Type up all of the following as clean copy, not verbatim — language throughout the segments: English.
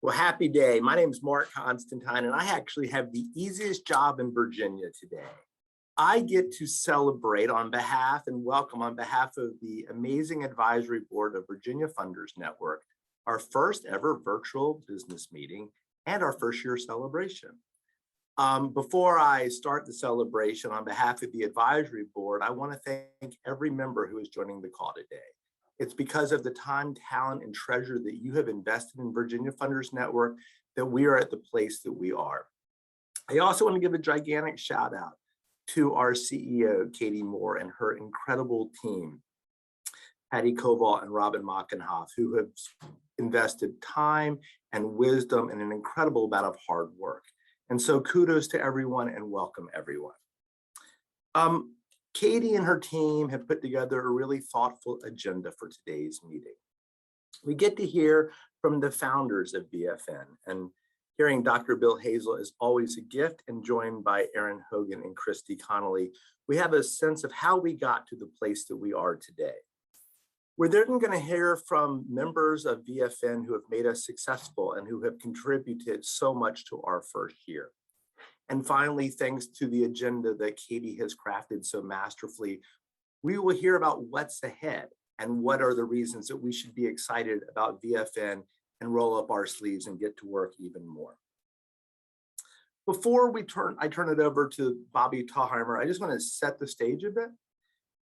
Well, happy day. My name is Mark Constantine, and I actually have the easiest job in Virginia today. I get to celebrate on behalf and welcome on behalf of the amazing advisory board of Virginia Funders Network, our first ever virtual business meeting and our first year celebration. Before I start the celebration on behalf of the advisory board, I want to thank every member who is joining the call today. It's because of the time, talent, and treasure that you have invested in Virginia Funders Network that we are at the place that we are. I also want to give a gigantic shout out to our CEO, Katie Moore, and her incredible team, Patty Koval and Robin Mockenhoff, who have invested time and wisdom and an incredible amount of hard work. And so kudos to everyone and welcome everyone. Katie and her team have put together a really thoughtful agenda for today's meeting. We get to hear from the founders of VFN, and hearing Dr. Bill Hazel is always a gift, and joined by Aaron Hogan and Christy Connolly, we have a sense of how we got to the place that we are today. We're then going to hear from members of VFN who have made us successful and who have contributed so much to our first year. And finally, thanks to the agenda that Katie has crafted so masterfully, we will hear about what's ahead and what are the reasons that we should be excited about VFN and roll up our sleeves and get to work even more. Before I turn it over to Bobby Tallheimer, I just want to set the stage a bit.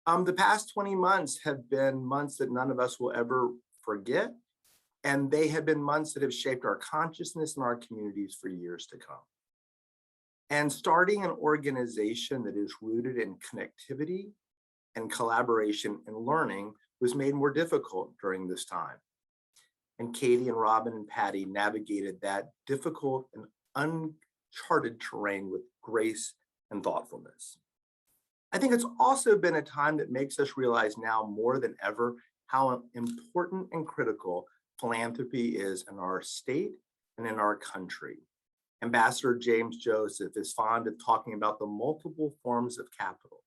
The past 20 months have been months that none of us will ever forget, and they have been months that have shaped our consciousness and our communities for years to come. And starting an organization that is rooted in connectivity and collaboration and learning was made more difficult during this time. And Katie and Robin and Patty navigated that difficult and uncharted terrain with grace and thoughtfulness. I think it's also been a time that makes us realize now more than ever how important and critical philanthropy is in our state and in our country. Ambassador James Joseph is fond of talking about the multiple forms of capital.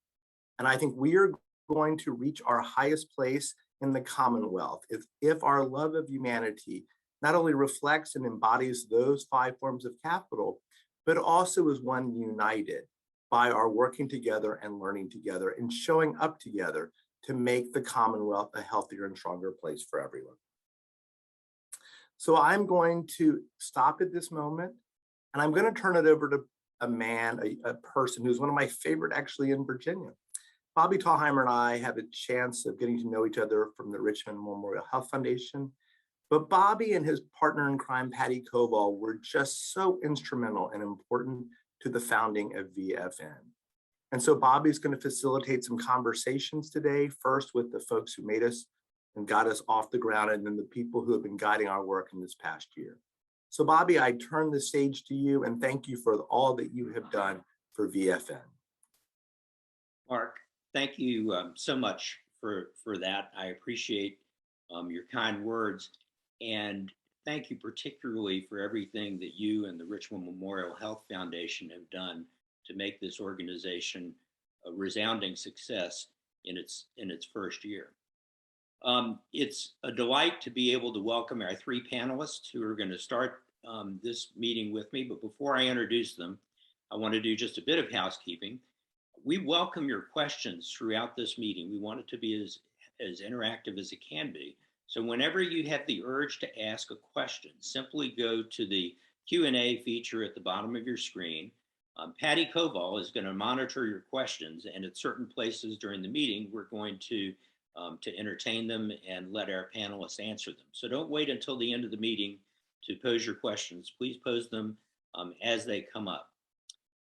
And I think we are going to reach our highest place in the Commonwealth if our love of humanity not only reflects and embodies those 5 forms of capital, but also is one united by our working together and learning together and showing up together to make the Commonwealth a healthier and stronger place for everyone. So I'm going to stop at this moment, and I'm going to turn it over to a person who's one of my favorite actually in Virginia. Bobby Tallheimer and I have a chance of getting to know each other from the Richmond Memorial Health Foundation, but Bobby and his partner in crime, Patty Koval, were just so instrumental and important to the founding of VFN. And so Bobby's going to facilitate some conversations today, first with the folks who made us and got us off the ground, and then the people who have been guiding our work in this past year. So Bobby, I turn the stage to you and thank you for all that you have done for VFN. Mark, thank you so much for that. I appreciate your kind words, and thank you particularly for everything that you and the Richmond Memorial Health Foundation have done to make this organization a resounding success in its first year. It's a delight to be able to welcome our 3 panelists who are going to start this meeting with me. But before I introduce them, I want to do just a bit of housekeeping. We welcome your questions throughout this meeting. We want it to be as interactive as it can be. So whenever you have the urge to ask a question, simply go to the Q&A feature at the bottom of your screen. Patty Koval is going to monitor your questions, and at certain places during the meeting, we're going to entertain them and let our panelists answer them. So don't wait until the end of the meeting to pose your questions. Please pose them as they come up.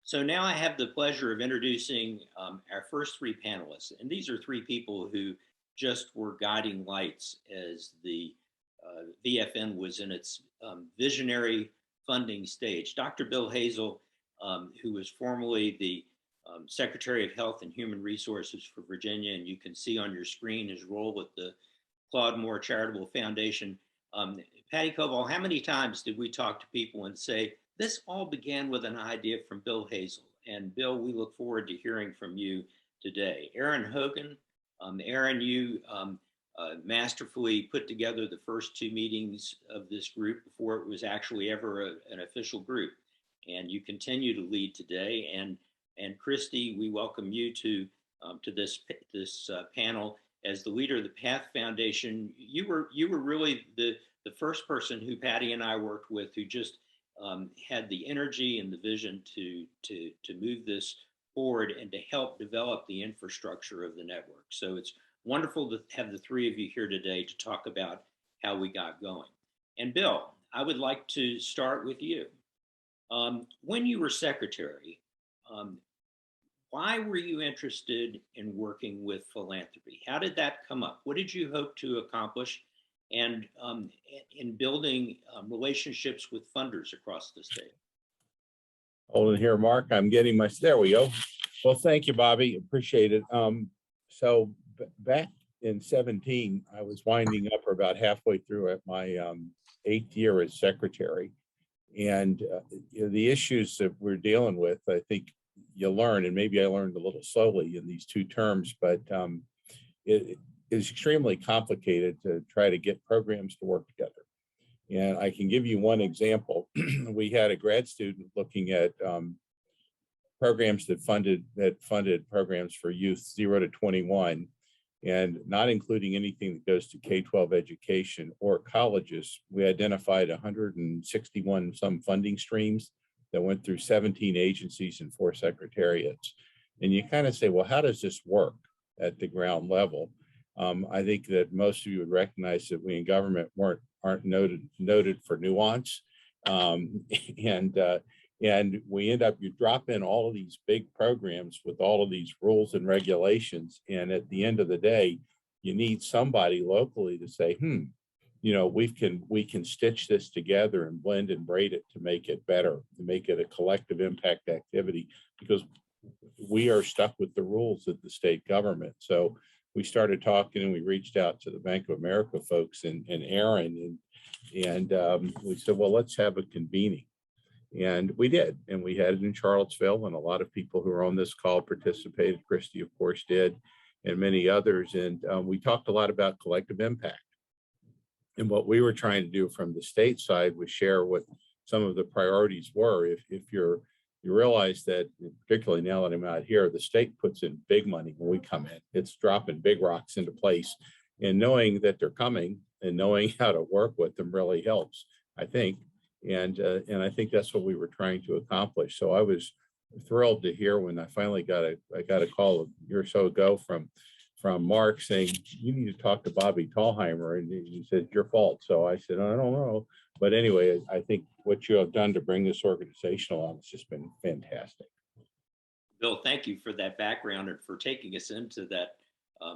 So now I have the pleasure of introducing our first 3 panelists. And these are 3 people who just were guiding lights as the VFN was in its visionary funding stage. Dr. Bill Hazel, who was formerly the Secretary of Health and Human Resources for Virginia, and you can see on your screen his role with the Claude Moore Charitable Foundation. Patty Koval, how many times did we talk to people and say, this all began with an idea from Bill Hazel? And Bill, we look forward to hearing from you today. Aaron Hogan, Aaron, you masterfully put together the first two meetings of this group before it was actually ever an official group. And you continue to lead today. And Christy, we welcome you to this panel as the leader of the Path Foundation. You were really the first person who Patty and I worked with who just had the energy and the vision to move this forward and to help develop the infrastructure of the network. So it's wonderful to have the three of you here today to talk about how we got going. And Bill, I would like to start with you. When you were secretary, why were you interested in working with philanthropy? How did that come up? What did you hope to accomplish? And in building relationships with funders across the state? Hold it here, Mark. I'm getting my, there we go. Well, thank you, Bobby. Appreciate it. So back in 17, I was winding up or about halfway through at my 8th year as secretary. And the issues that we're dealing with, I think you learn, and maybe I learned a little slowly in these two terms, but it is extremely complicated to try to get programs to work together. And I can give you one example. We had a grad student looking at programs that funded programs for youth 0 to 21, and not including anything that goes to K-12 education or colleges. We identified 161 some funding streams that went through 17 agencies and 4 secretariats. And you kind of say, well, how does this work at the ground level? I think that most of you would recognize that we in government aren't noted for nuance. And we end up, you drop in all of these big programs with all of these rules and regulations. And at the end of the day, you need somebody locally to say, you know, we can stitch this together and blend and braid it to make it better, to make it a collective impact activity, because we are stuck with the rules of the state government. So we started talking and we reached out to the Bank of America folks and Aaron, and we said, well, let's have a convening. And we did, and we had it in Charlottesville, and a lot of people who are on this call participated. Christy, of course, did, and many others. And we talked a lot about collective impact. And what we were trying to do from the state side was share what some of the priorities were. If you realize that, particularly now that I'm out here, the state puts in big money when we come in. It's dropping big rocks into place. And knowing that they're coming and knowing how to work with them really helps, I think. And I think that's what we were trying to accomplish. So I was thrilled to hear when I finally got a call a year or so ago from Mark saying, you need to talk to Bobby Tallheimer. And he said, your fault. So I said, I don't know. But anyway, I think what you have done to bring this organization along has just been fantastic. Bill, thank you for that background and for taking us into that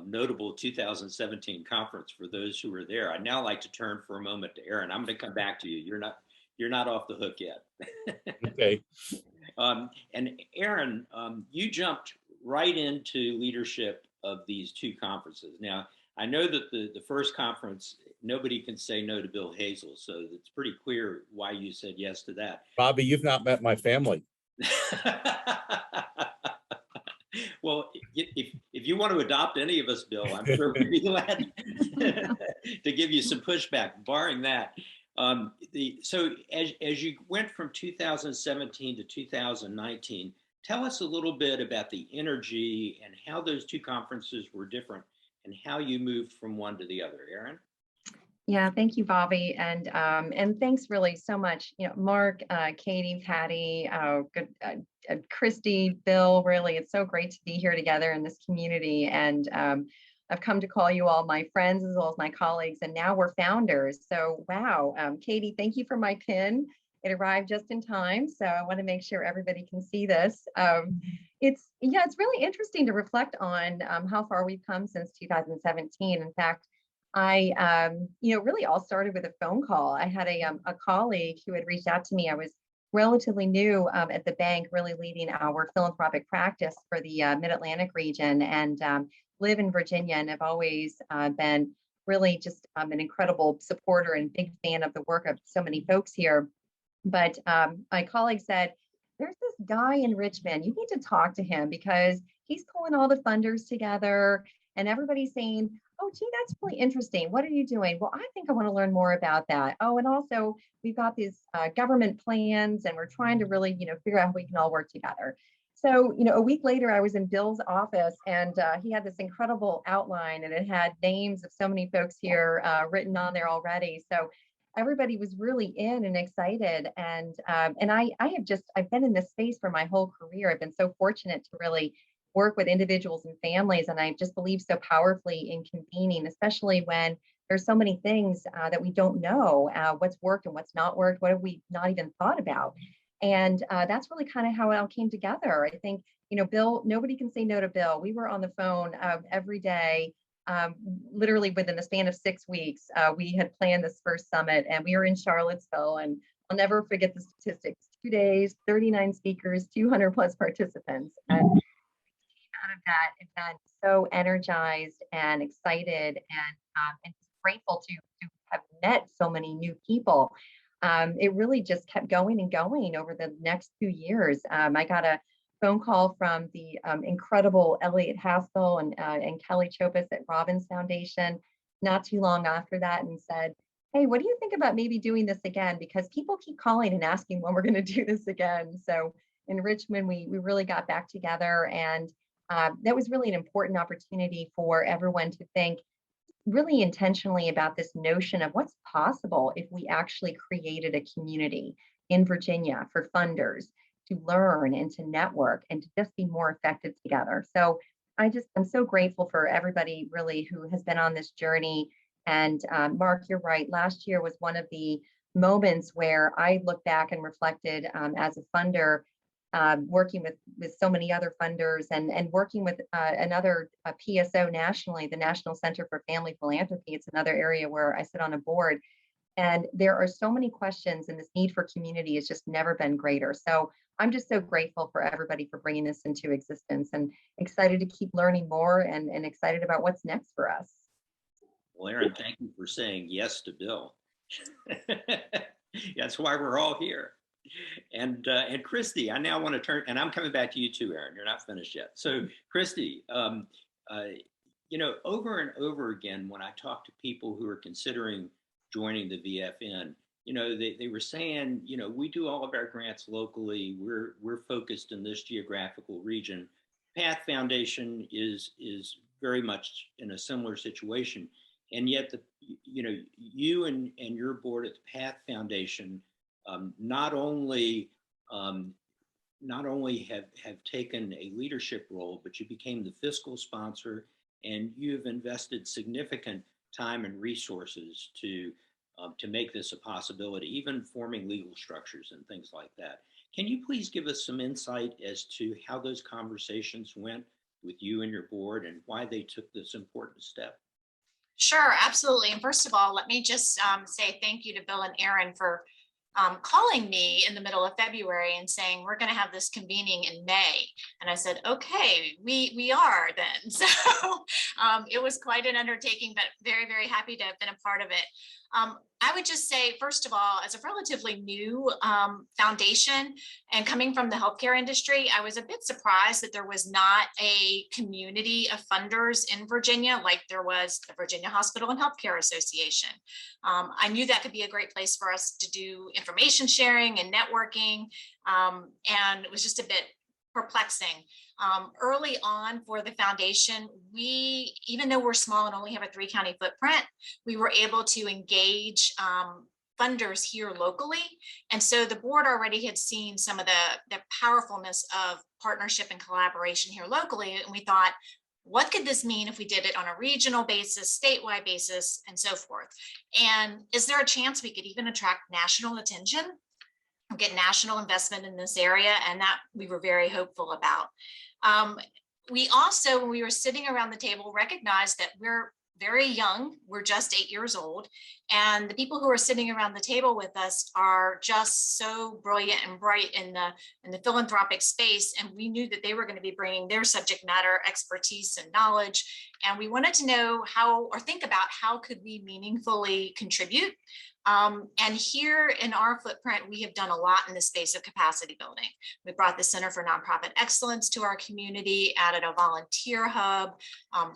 notable 2017 conference for those who were there. I'd now like to turn for a moment to Aaron. I'm going to come back to you. You're not off the hook yet. Okay. And Aaron, you jumped right into leadership of these two conferences. Now, I know that the first conference, nobody can say no to Bill Hazel, so it's pretty clear why you said yes to that. Bobby, you've not met my family. Well, if you want to adopt any of us, Bill, I'm sure we'd be glad to give you some pushback, barring that. So as you went from 2017 to 2019, tell us a little bit about the energy and how those two conferences were different and how you moved from one to the other. Aaron? Yeah, thank you, Bobby, and thanks really so much. You know, Mark, Katie, Patty, Christy, Bill. Really, it's so great to be here together in this community. And I've come to call you all my friends as well as my colleagues, and now we're founders. So wow, Katie, thank you for my pin. It arrived just in time, so I want to make sure everybody can see this. It's really interesting to reflect on how far we've come since 2017. In fact, I really all started with a phone call. I had a colleague who had reached out to me. I was relatively new at the bank, really leading our philanthropic practice for the Mid-Atlantic region, and live in Virginia, and have always been really just an incredible supporter and big fan of the work of so many folks here. But my colleague said, there's this guy in Richmond, you need to talk to him because he's pulling all the funders together, and everybody's saying, Oh, gee, that's really interesting. What are you doing? Well, I think I want to learn more about that. Oh, and also we've got these government plans and we're trying to really, figure out how we can all work together. So, a week later, I was in Bill's office and he had this incredible outline and it had names of so many folks here written on there already. So everybody was really in and excited. And I've been in this space for my whole career. I've been so fortunate to really work with individuals and families. And I just believe so powerfully in convening, especially when there's so many things that we don't know what's worked and what's not worked. What have we not even thought about? And that's really kind of how it all came together. I think, Bill, nobody can say no to Bill. We were on the phone every day. Literally within the span of 6 weeks, we had planned this first summit and we were in Charlottesville. And I'll never forget the statistics: 2 days, 39 speakers, 200 plus participants. And out of that event so energized and excited and just grateful to have met so many new people. It really just kept going and going over the next 2 years. I got a phone call from the incredible Elliot Haskell and Kelly Chopis at Robbins Foundation not too long after that and said, "Hey, what do you think about maybe doing this again? Because people keep calling and asking when we're going to do this again." So in Richmond, we really got back together, and that was really an important opportunity for everyone to think really intentionally about this notion of what's possible if we actually created a community in Virginia for funders to learn and to network and to just be more effective together. So I'm so grateful for everybody really who has been on this journey. And Mark, you're right. Last year was one of the moments where I looked back and reflected as a funder, working with so many other funders and working with another PSO nationally, the National Center for Family Philanthropy. It's another area where I sit on a board. And there are so many questions, and this need for community has just never been greater. So I'm just so grateful for everybody for bringing this into existence and excited to keep learning more and excited about what's next for us. Well, Aaron, thank you for saying yes to Bill. That's why we're all here. And Christy, I now want to turn, and I'm coming back to you too, Aaron. You're not finished yet. So, Christy, over and over again, when I talk to people who are considering joining the VFN, they were saying, we do all of our grants locally. We're focused in this geographical region. Path Foundation is very much in a similar situation, and yet you and your board at the Path Foundation not only have taken a leadership role, but you became the fiscal sponsor, and you've invested significant time and resources to make this a possibility, even forming legal structures and things like that. Can you please give us some insight as to how those conversations went with you and your board and why they took this important step? Sure, absolutely. And first of all, let me just say thank you to Bill and Aaron for calling me in the middle of February and saying, we're going to have this convening in May. And I said, okay, we are then. So it was quite an undertaking, but very, very happy to have been a part of it. I would just say, first of all, as a relatively new foundation and coming from the healthcare industry, I was a bit surprised that there was not a community of funders in Virginia like there was the Virginia Hospital and Healthcare Association. I knew that could be a great place for us to do information sharing and networking, and it was just a bit perplexing. Early on for the foundation, even though we're small and only have a 3-county footprint, we were able to engage funders here locally. And so the board already had seen some of the powerfulness of partnership and collaboration here locally. And we thought, what could this mean if we did it on a regional basis, statewide basis, and so forth? And is there a chance we could even attract national attention, get national investment in this area? And that we were very hopeful about. We also, when we were sitting around the table, recognized that we're very young. We're just 8 years old. And the people who are sitting around the table with us are just so brilliant and bright in the philanthropic space. And we knew that they were going to be bringing their subject matter expertise and knowledge. And we wanted to know how, or think about how could we meaningfully contribute. And here in our footprint, we have done a lot in the space of capacity building. We brought the Center for Nonprofit Excellence to our community, added a volunteer hub,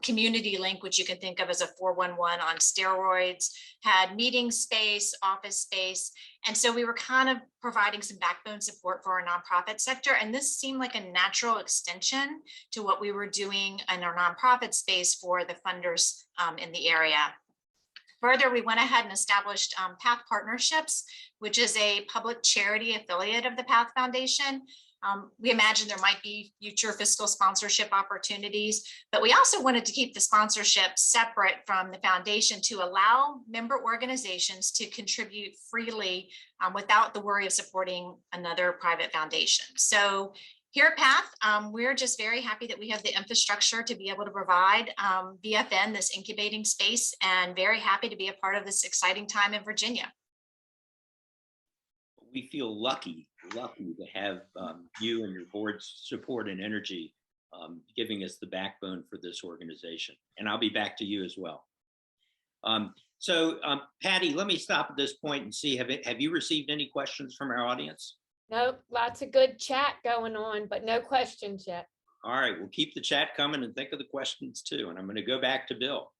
Community Link, which you can think of as a 411 on steroids, had meeting space, office space. And so we were kind of providing some backbone support for our nonprofit sector. And this seemed like a natural extension to what we were doing in our nonprofit space for the funders in the area. Further, we went ahead and established PATH Partnerships, which is a public charity affiliate of the PATH Foundation. We imagine there might be future fiscal sponsorship opportunities, but we also wanted to keep the sponsorship separate from the foundation to allow member organizations to contribute freely without the worry of supporting another private foundation. So here at PATH, we're just very happy that we have the infrastructure to be able to provide BFN, this incubating space, and very happy to be a part of this exciting time in Virginia. We feel lucky to have you and your board's support and energy giving us the backbone for this organization. And I'll be back to you as well. Patty, let me stop at this point and see, have you received any questions from our audience? Nope, lots of good chat going on, but no questions yet. All right, we'll keep the chat coming and think of the questions too. And I'm going to go back to Bill.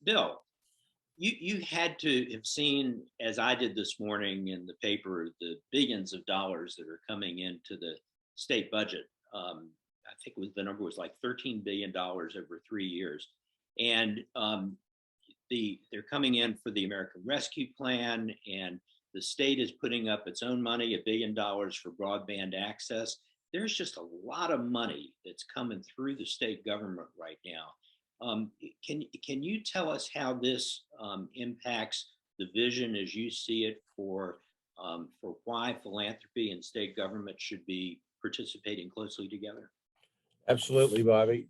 Bill, you had to have seen, as I did this morning in the paper, the billions of dollars that are coming into the state budget. I think the number was like $13 billion over 3 years. And they're coming in for the American Rescue Plan, and the state is putting up its own money, $1 billion for broadband access. There's just a lot of money that's coming through the state government right now. Can you tell us how this impacts the vision as you see it for why philanthropy and state government should be participating closely together? Absolutely, Bobby.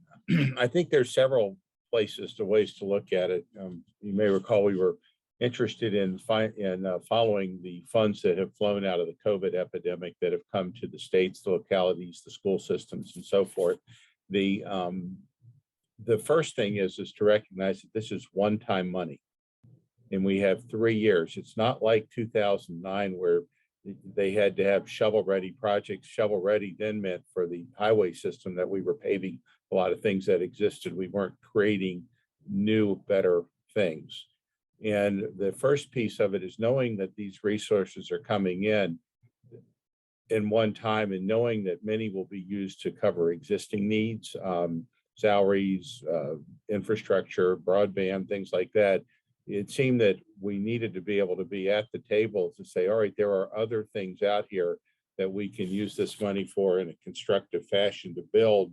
I think there's several ways to look at it. You may recall we were interested in following the funds that have flown out of the COVID epidemic that have come to the states, the localities, the school systems, and so forth. The first thing is to recognize that this is one-time money, and we have 3 years. It's not like 2009 where they had to have shovel-ready projects. Shovel-ready then meant for the highway system that we were paving a lot of things that existed. We weren't creating new, better things. And the first piece of it is knowing that these resources are coming in one time, and knowing that many will be used to cover existing needs, salaries, infrastructure, broadband, things like that. It seemed that we needed to be able to be at the table to say, all right, there are other things out here that we can use this money for in a constructive fashion to build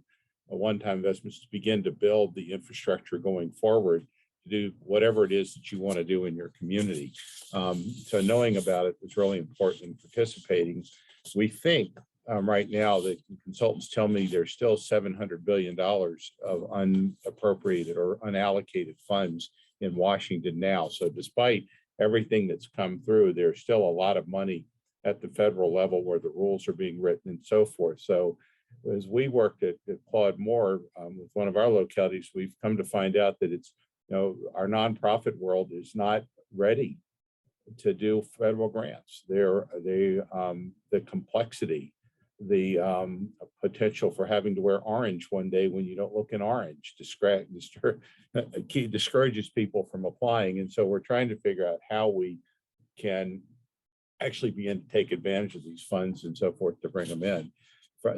a one-time investments, to begin to build the infrastructure going forward, to do whatever it is that you want to do in your community. So knowing about it was really important in participating. We think right now that consultants tell me there's still $700 billion of unappropriated or unallocated funds in Washington now. So despite everything that's come through, there's still a lot of money at the federal level where the rules are being written and so forth. So as we worked at Claude Moore with one of our localities, we've come to find out that it's, our nonprofit world is not ready to do federal grants. The complexity, the potential for having to wear orange one day when you don't look in orange discourages people from applying. And so we're trying to figure out how we can actually begin to take advantage of these funds and so forth to bring them in.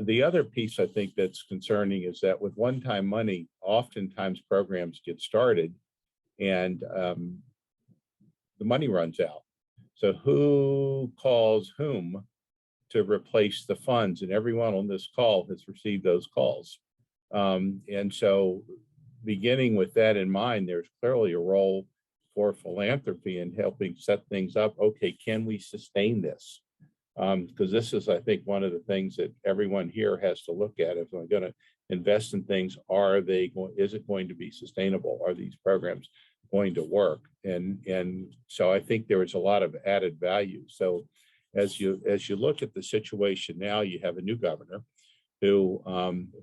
The other piece I think that's concerning is that with one-time money, oftentimes programs get started and the money runs out. So who calls whom to replace the funds? And everyone on this call has received those calls. And so beginning with that in mind, there's clearly a role for philanthropy in helping set things up. Okay, can we sustain this? Because this is, I think, one of the things that everyone here has to look at. If I'm going to invest in things, is it going to be sustainable? Are these programs going to work? And so I think there is a lot of added value. So as you look at the situation now, you have a new governor who,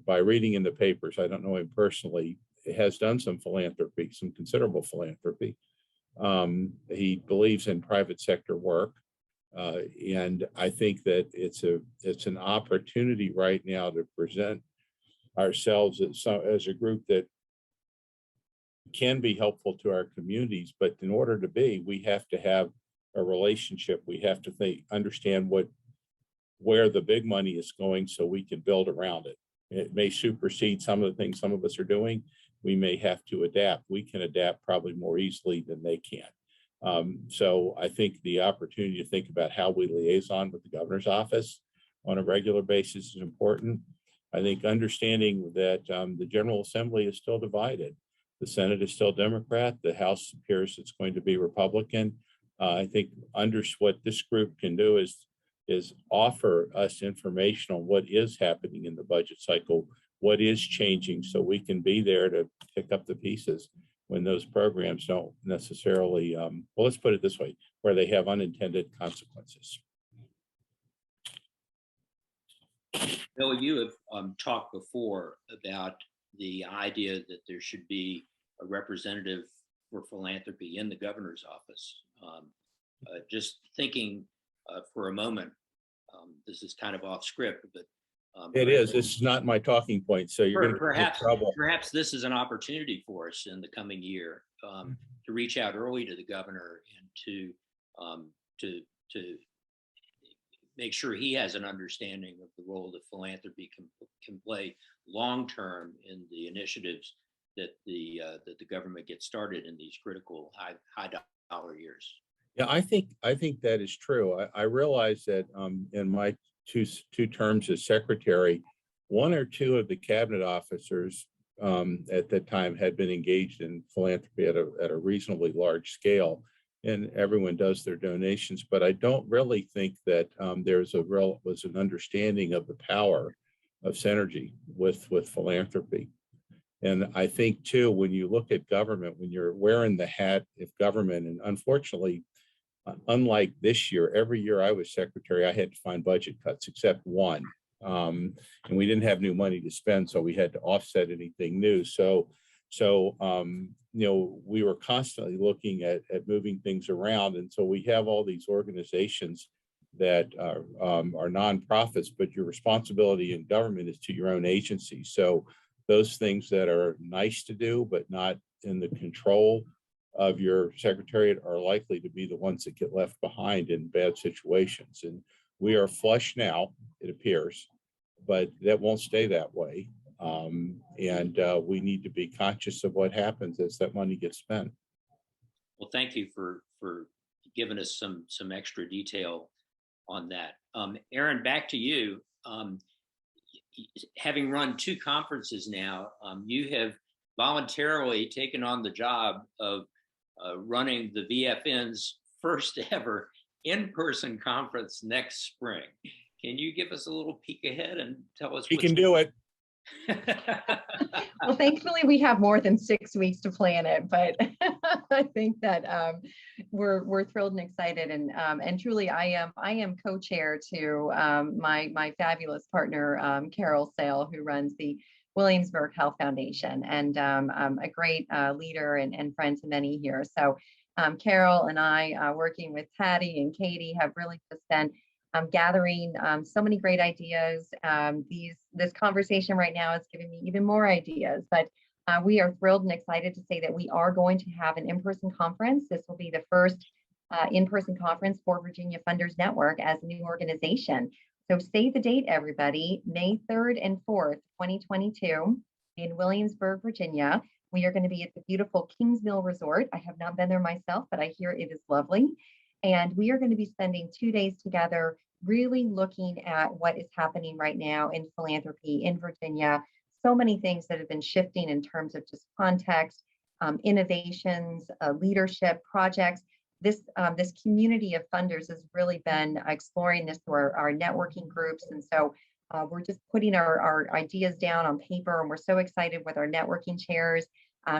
by reading in the papers, I don't know him personally, has done some philanthropy, some considerable philanthropy. He believes in private sector work. And I think that it's an opportunity right now to present ourselves as a group that can be helpful to our communities. But in order to be, we have to have a relationship. We have to understand where the big money is going so we can build around it. It may supersede some of the things some of us are doing. We may have to adapt. We can adapt probably more easily than they can. So I think the opportunity to think about how we liaison with the governor's office on a regular basis is important. I think understanding that the General Assembly is still divided. The Senate is still Democrat. The House appears it's going to be Republican. I think what this group can do is offer us information on what is happening in the budget cycle, what is changing, so we can be there to pick up the pieces when those programs don't necessarily, well, let's put it this way, where they have unintended consequences. Bill, you have talked before about the idea that there should be a representative for philanthropy in the governor's office. Just thinking for a moment, this is kind of off script, but it is. This is not my talking point, so you're going to perhaps trouble. Perhaps this is an opportunity for us in the coming year to reach out early to the governor and to make sure he has an understanding of the role that philanthropy can play long term in the initiatives that the government gets started in these critical high dollar years. Yeah, I think that is true. I realize that in my two terms as secretary, one or two of the cabinet officers at that time had been engaged in philanthropy at a reasonably large scale, and everyone does their donations. But I don't really think that was an understanding of the power of synergy with philanthropy. And I think too, when you look at government, when you're wearing the hat of government, and unfortunately, unlike this year, every year I was secretary, I had to find budget cuts except one. And we didn't have new money to spend, so we had to offset anything new. So we were constantly looking at moving things around. And so we have all these organizations that are nonprofits, but your responsibility in government is to your own agency. So those things that are nice to do, but not in the control of your secretariat, are likely to be the ones that get left behind in bad situations. And we are flush now, it appears, but that won't stay that way. We need to be conscious of what happens as that money gets spent. Well, thank you for giving us some extra detail on that. Aaron, back to you. Having run two conferences now, you have voluntarily taken on the job of running the VFN's first ever in-person conference next spring. Can you give us a little peek ahead and tell us? You can do it. Well, thankfully we have more than 6 weeks to plan it, but I think that we're thrilled and excited, and truly I am co-chair to my fabulous partner Carol Sale, who runs the Williamsburg Health Foundation, and a great leader and friend to many here. So Carol and I, working with Patty and Katie, have really just been gathering so many great ideas. This conversation right now is giving me even more ideas, but we are thrilled and excited to say that we are going to have an in-person conference. This will be the first in-person conference for Virginia Funders Network as a new organization. So save the date, everybody, May 3rd and 4th, 2022 in Williamsburg, Virginia. We are going to be at the beautiful Kings Mill Resort. I have not been there myself, but I hear it is lovely. And we are going to be spending 2 days together, really looking at what is happening right now in philanthropy in Virginia. So many things that have been shifting in terms of just context, innovations, leadership, projects. This community of funders has really been exploring this through our networking groups. And so we're just putting our ideas down on paper, and we're so excited with our networking chairs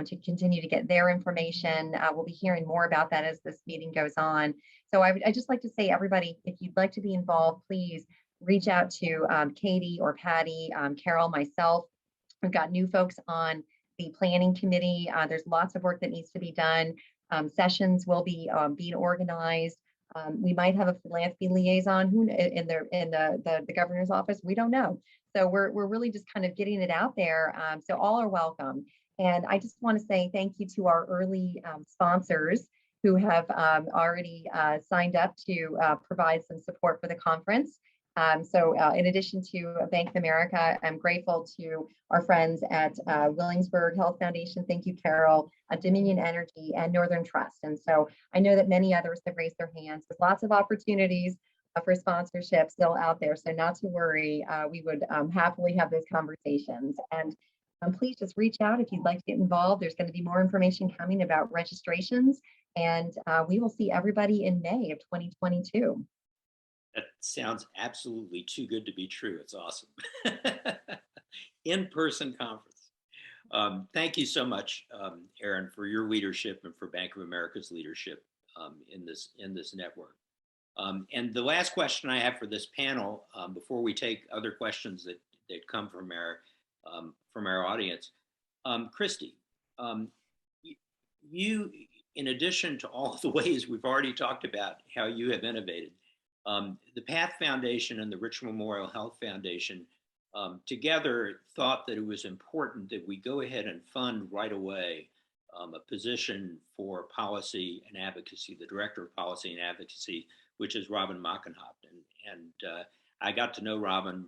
to continue to get their information. We'll be hearing more about that as this meeting goes on. So I just like to say, everybody, if you'd like to be involved, please reach out to Katie or Patty, Carol, myself. We've got new folks on the planning committee. There's lots of work that needs to be done. Sessions will be being organized. We might have a philanthropy liaison who in the governor's office. We don't know. So we're really just kind of getting it out there. So all are welcome. And I just want to say thank you to our early sponsors who have already signed up to provide some support for the conference. So in addition to Bank of America, I'm grateful to our friends at Williamsburg Health Foundation. Thank you, Carol, Dominion Energy, and Northern Trust. And so I know that many others have raised their hands. There's lots of opportunities for sponsorship still out there. So not to worry, we would happily have those conversations. And please just reach out if you'd like to get involved. There's going to be more information coming about registrations. And we will see everybody in May of 2022. That sounds absolutely too good to be true. It's awesome. In-person conference. Thank you so much, Aaron, for your leadership and for Bank of America's leadership in this network. And the last question I have for this panel, before we take other questions that come from our audience, Christy, you, in addition to all the ways we've already talked about how you have innovated, the PATH Foundation and the Rich Memorial Health Foundation together thought that it was important that we go ahead and fund right away a position for policy and advocacy, the Director of Policy and Advocacy, which is Robin Mockenhaupt. And I got to know Robin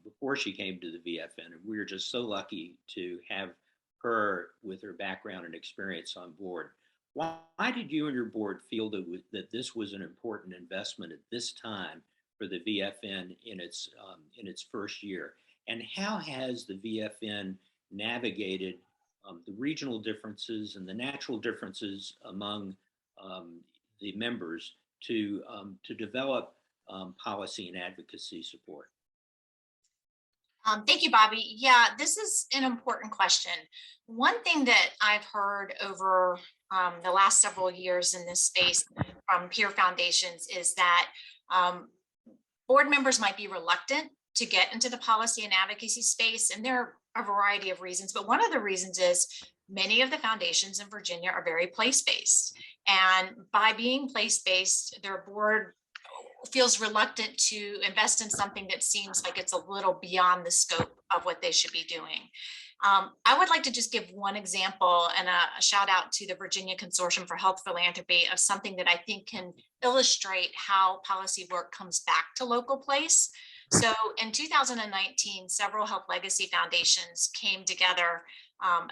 before she came to the VFN, and we were just so lucky to have her with her background and experience on board. Why did you and your board feel that this was an important investment at this time for the VFN in its first year? And how has the VFN navigated the regional differences and the natural differences among the members to develop policy and advocacy support? Thank you, Bobby. Yeah, this is an important question. One thing that I've heard over the last several years in this space from peer foundations is that board members might be reluctant to get into the policy and advocacy space, and there are a variety of reasons, but one of the reasons is many of the foundations in Virginia are very place-based, and by being place-based, their board feels reluctant to invest in something that seems like it's a little beyond the scope of what they should be doing. I would like to just give one example and a shout out to the Virginia Consortium for Health Philanthropy of something that I think can illustrate how policy work comes back to local place. So in 2019, several health legacy foundations came together,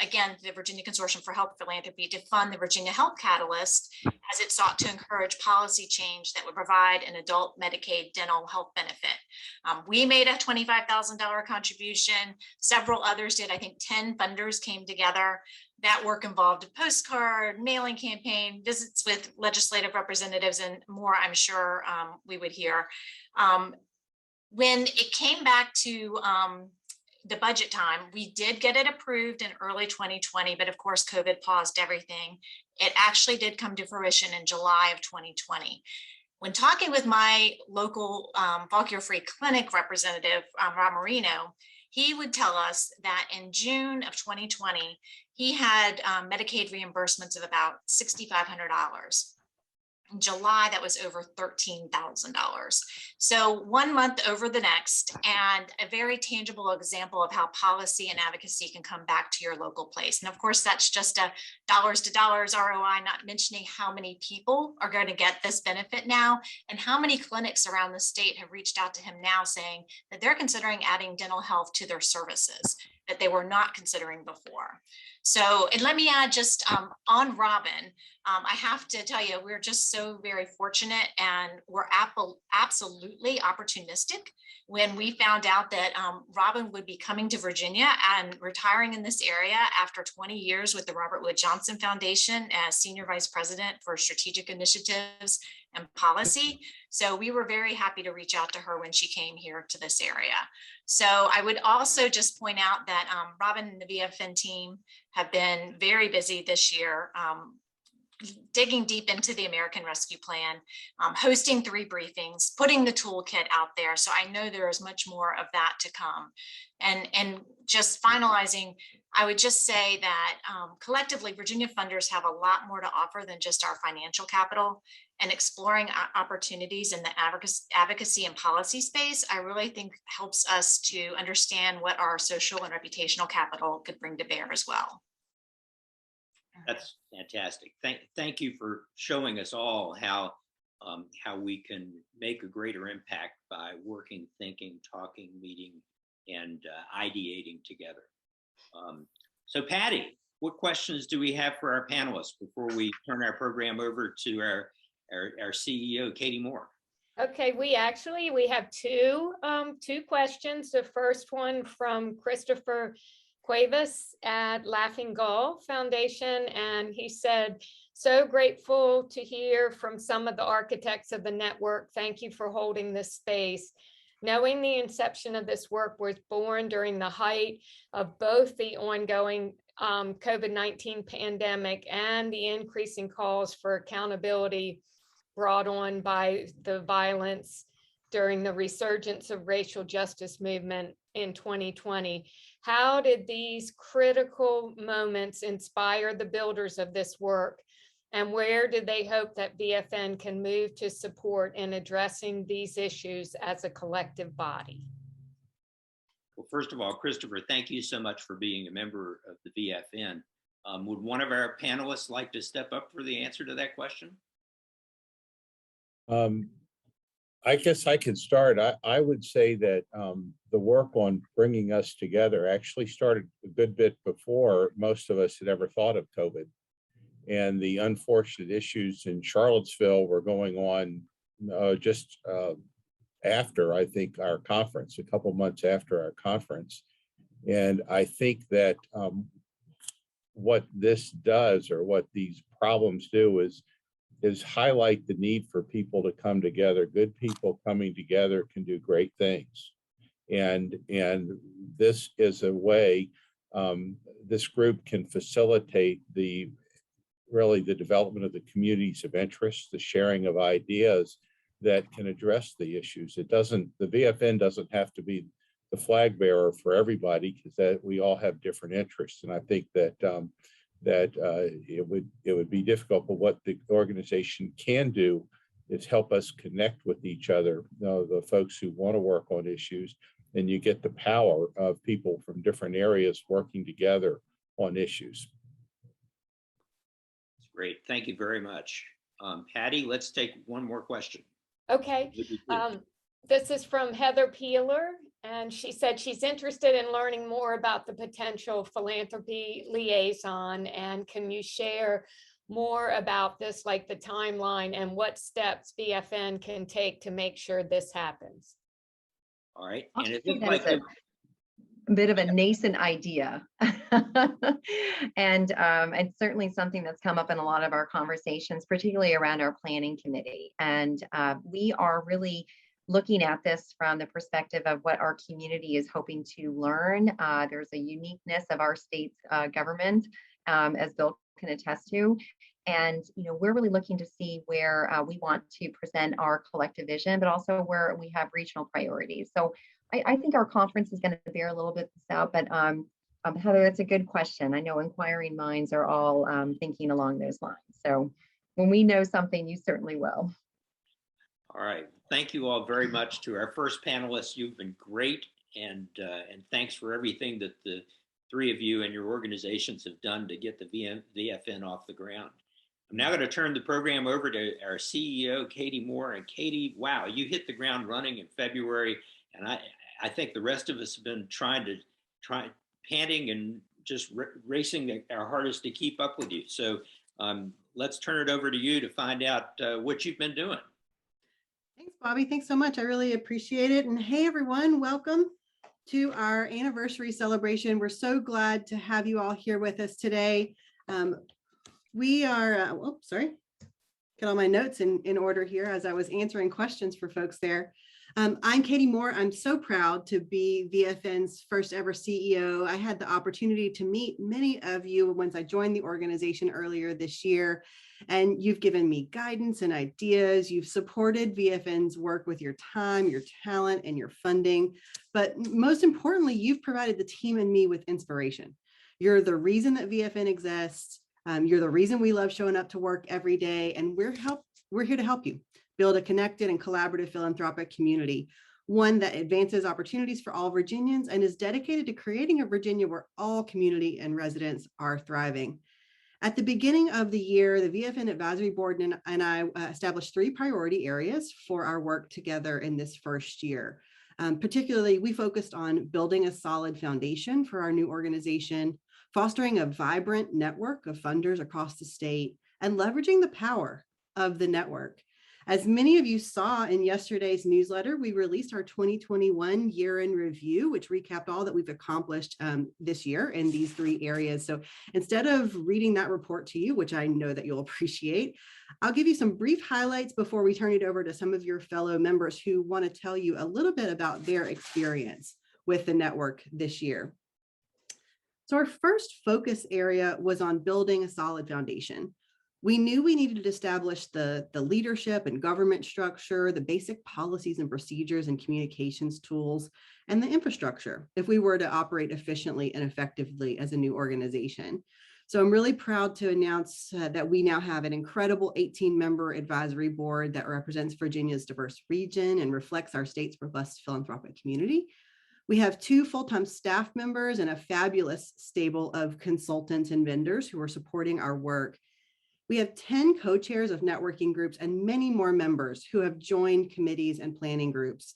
again, the Virginia Consortium for Health Philanthropy, to fund the Virginia Health Catalyst as it sought to encourage policy change that would provide an adult Medicaid dental health benefit. We made a $25,000 contribution. Several others did. I think 10 funders came together. That work involved a postcard, mailing campaign, visits with legislative representatives, and more, I'm sure we would hear. When it came back to the budget time, we did get it approved in early 2020, but of course, COVID paused everything. It actually did come to fruition in July of 2020. When talking with my local Volunteer Free Clinic representative, Rob Marino, he would tell us that in June of 2020, he had Medicaid reimbursements of about $6,500. In July, that was over $13,000. So 1 month over the next, and a very tangible example of how policy and advocacy can come back to your local place. And of course, that's just a dollars to dollars ROI, not mentioning how many people are going to get this benefit now, and how many clinics around the state have reached out to him now saying that they're considering adding dental health to their services that they were not considering before. So, and let me add just on Robin, I have to tell you, we're just so very fortunate, and we're absolutely opportunistic when we found out that Robin would be coming to Virginia and retiring in this area after 20 years with the Robert Wood Johnson Foundation as Senior Vice President for Strategic Initiatives and Policy. So we were very happy to reach out to her when she came here to this area. So I would also just point out that Robin and the VFN team have been very busy this year, digging deep into the American Rescue Plan, hosting 3 briefings, putting the toolkit out there. So I know there is much more of that to come. And just finalizing, I would just say that collectively, Virginia funders have a lot more to offer than just our financial capital, and exploring opportunities in the advocacy and policy space, I really think helps us to understand what our social and reputational capital could bring to bear as well. That's fantastic. Thank you for showing us all how we can make a greater impact by working, thinking, talking, meeting, and ideating together. So Patty, what questions do we have for our panelists before we turn our program over to our CEO, Katie Moore? Okay, we have two questions. The first one from Christopher Cuevas at Laughing Gull Foundation, and he said, so grateful to hear from some of the architects of the network. Thank you for holding this space. Knowing the inception of this work was born during the height of both the ongoing COVID-19 pandemic and the increasing calls for accountability brought on by the violence during the resurgence of racial justice movement in 2020. How did these critical moments inspire the builders of this work? And where do they hope that VFN can move to support in addressing these issues as a collective body? Well, first of all, Christopher, thank you so much for being a member of the VFN. Would one of our panelists like to step up for the answer to that question? I guess I can start. I would say that the work on bringing us together actually started a good bit before most of us had ever thought of COVID. And the unfortunate issues in Charlottesville were going on just after, I think, our conference, a couple months after our conference. And I think that what this does, or what these problems do, is highlight the need for people to come together. Good people coming together can do great things. And this is a way this group can facilitate really the development of the communities of interest, the sharing of ideas that can address the issues. The VFN doesn't have to be the flag bearer for everybody, because that we all have different interests. And I think that it would be difficult, but what the organization can do is help us connect with each other, the folks who want to work on issues, and you get the power of people from different areas working together on issues. Great, thank you very much. Patty, let's take one more question. Okay, this is from Heather Peeler, and she said she's interested in learning more about the potential philanthropy liaison. And can you share more about this, like the timeline and what steps VFN can take to make sure this happens? All right, I'll and it say looks that like is a bit of a nascent idea, and certainly something that's come up in a lot of our conversations, particularly around our planning committee. And we are really looking at this from the perspective of what our community is hoping to learn. There's a uniqueness of our state's government, as Bill can attest to. And we're really looking to see where we want to present our collective vision, but also where we have regional priorities. So I think our conference is going to bear a little bit this out, but Heather, that's a good question. I know inquiring minds are all thinking along those lines. So when we know something, you certainly will. All right. Thank you all very much to our first panelists. You've been great, and thanks for everything that the three of you and your organizations have done to get the VFN off the ground. I'm now going to turn the program over to our CEO, Katie Moore. And Katie, wow, you hit the ground running in February, and I think the rest of us have been panting and just racing our hardest to keep up with you. So let's turn it over to you to find out what you've been doing. Thanks, Bobby. Thanks so much. I really appreciate it. And hey, everyone, welcome to our anniversary celebration. We're so glad to have you all here with us today. We are, sorry, get all my notes in order here as I was answering questions for folks there. I'm Katie Moore. I'm so proud to be VFN's first ever CEO. I had the opportunity to meet many of you once I joined the organization earlier this year, and you've given me guidance and ideas. You've supported VFN's work with your time, your talent, and your funding. But most importantly, you've provided the team and me with inspiration. You're the reason that VFN exists. You're the reason we love showing up to work every day, and we're here to help you build a connected and collaborative philanthropic community, one that advances opportunities for all Virginians and is dedicated to creating a Virginia where all community and residents are thriving. At the beginning of the year, the VFN Advisory Board and I established 3 priority areas for our work together in this first year. Particularly, we focused on building a solid foundation for our new organization, fostering a vibrant network of funders across the state, and leveraging the power of the network. As many of you saw in yesterday's newsletter, we released our 2021 year in review, which recapped all that we've accomplished this year in these 3 areas. So instead of reading that report to you, which I know that you'll appreciate, I'll give you some brief highlights before we turn it over to some of your fellow members who want to tell you a little bit about their experience with the network this year. So our first focus area was on building a solid foundation. We knew we needed to establish the leadership and government structure, the basic policies and procedures and communications tools, and the infrastructure if we were to operate efficiently and effectively as a new organization. So I'm really proud to announce that we now have an incredible 18-member advisory board that represents Virginia's diverse region and reflects our state's robust philanthropic community. We have 2 full-time staff members and a fabulous stable of consultants and vendors who are supporting our work. We have 10 co-chairs of networking groups and many more members who have joined committees and planning groups.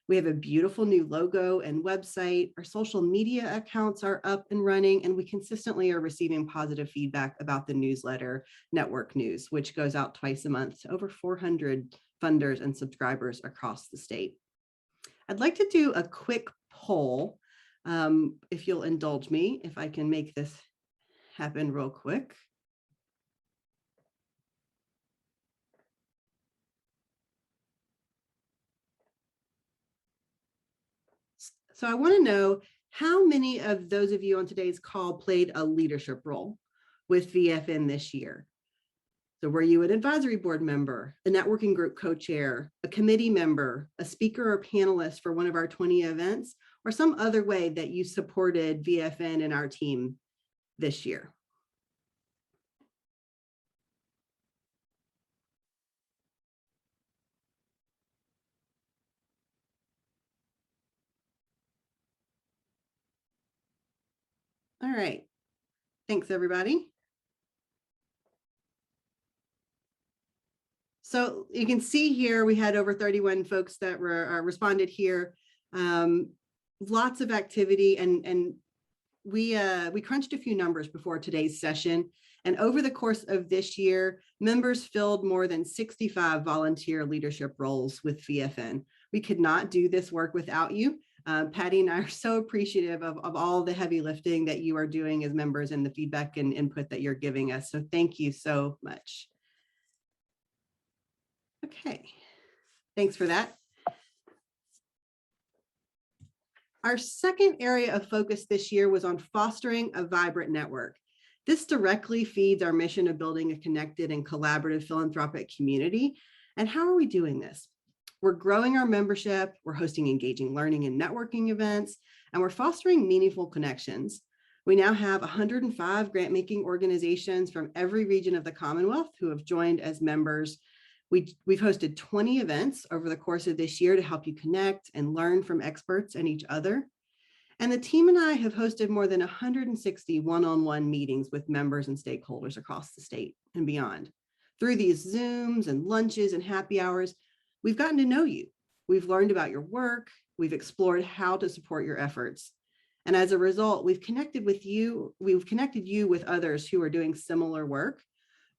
We have a beautiful new logo and website. Our social media accounts are up and running, and we consistently are receiving positive feedback about the newsletter, Network News, which goes out twice a month to over 400 funders and subscribers across the state. I'd like to do a quick poll, if you'll indulge me, if I can make this happen real quick. So I want to know how many of those of you on today's call played a leadership role with VFN this year. So were you an advisory board member, a networking group co-chair, a committee member, a speaker or panelist for one of our 20 events, or some other way that you supported VFN and our team this year? All right. Thanks, everybody. So you can see here, we had over 31 folks that were responded here. Lots of activity, and we crunched a few numbers before today's session. And over the course of this year, members filled more than 65 volunteer leadership roles with VFN. We could not do this work without you. Patty and I are so appreciative of all the heavy lifting that you are doing as members and the feedback and input that you're giving us. So thank you so much. Okay, thanks for that. Our second area of focus this year was on fostering a vibrant network. This directly feeds our mission of building a connected and collaborative philanthropic community. And how are we doing this? We're growing our membership, we're hosting engaging learning and networking events, and we're fostering meaningful connections. We now have 105 grant-making organizations from every region of the Commonwealth who have joined as members. We've hosted 20 events over the course of this year to help you connect and learn from experts and each other. And the team and I have hosted more than 160 one-on-one meetings with members and stakeholders across the state and beyond. Through these Zooms and lunches and happy hours, we've gotten to know you. We've learned about your work. We've explored how to support your efforts. And as a result, we've connected you with others who are doing similar work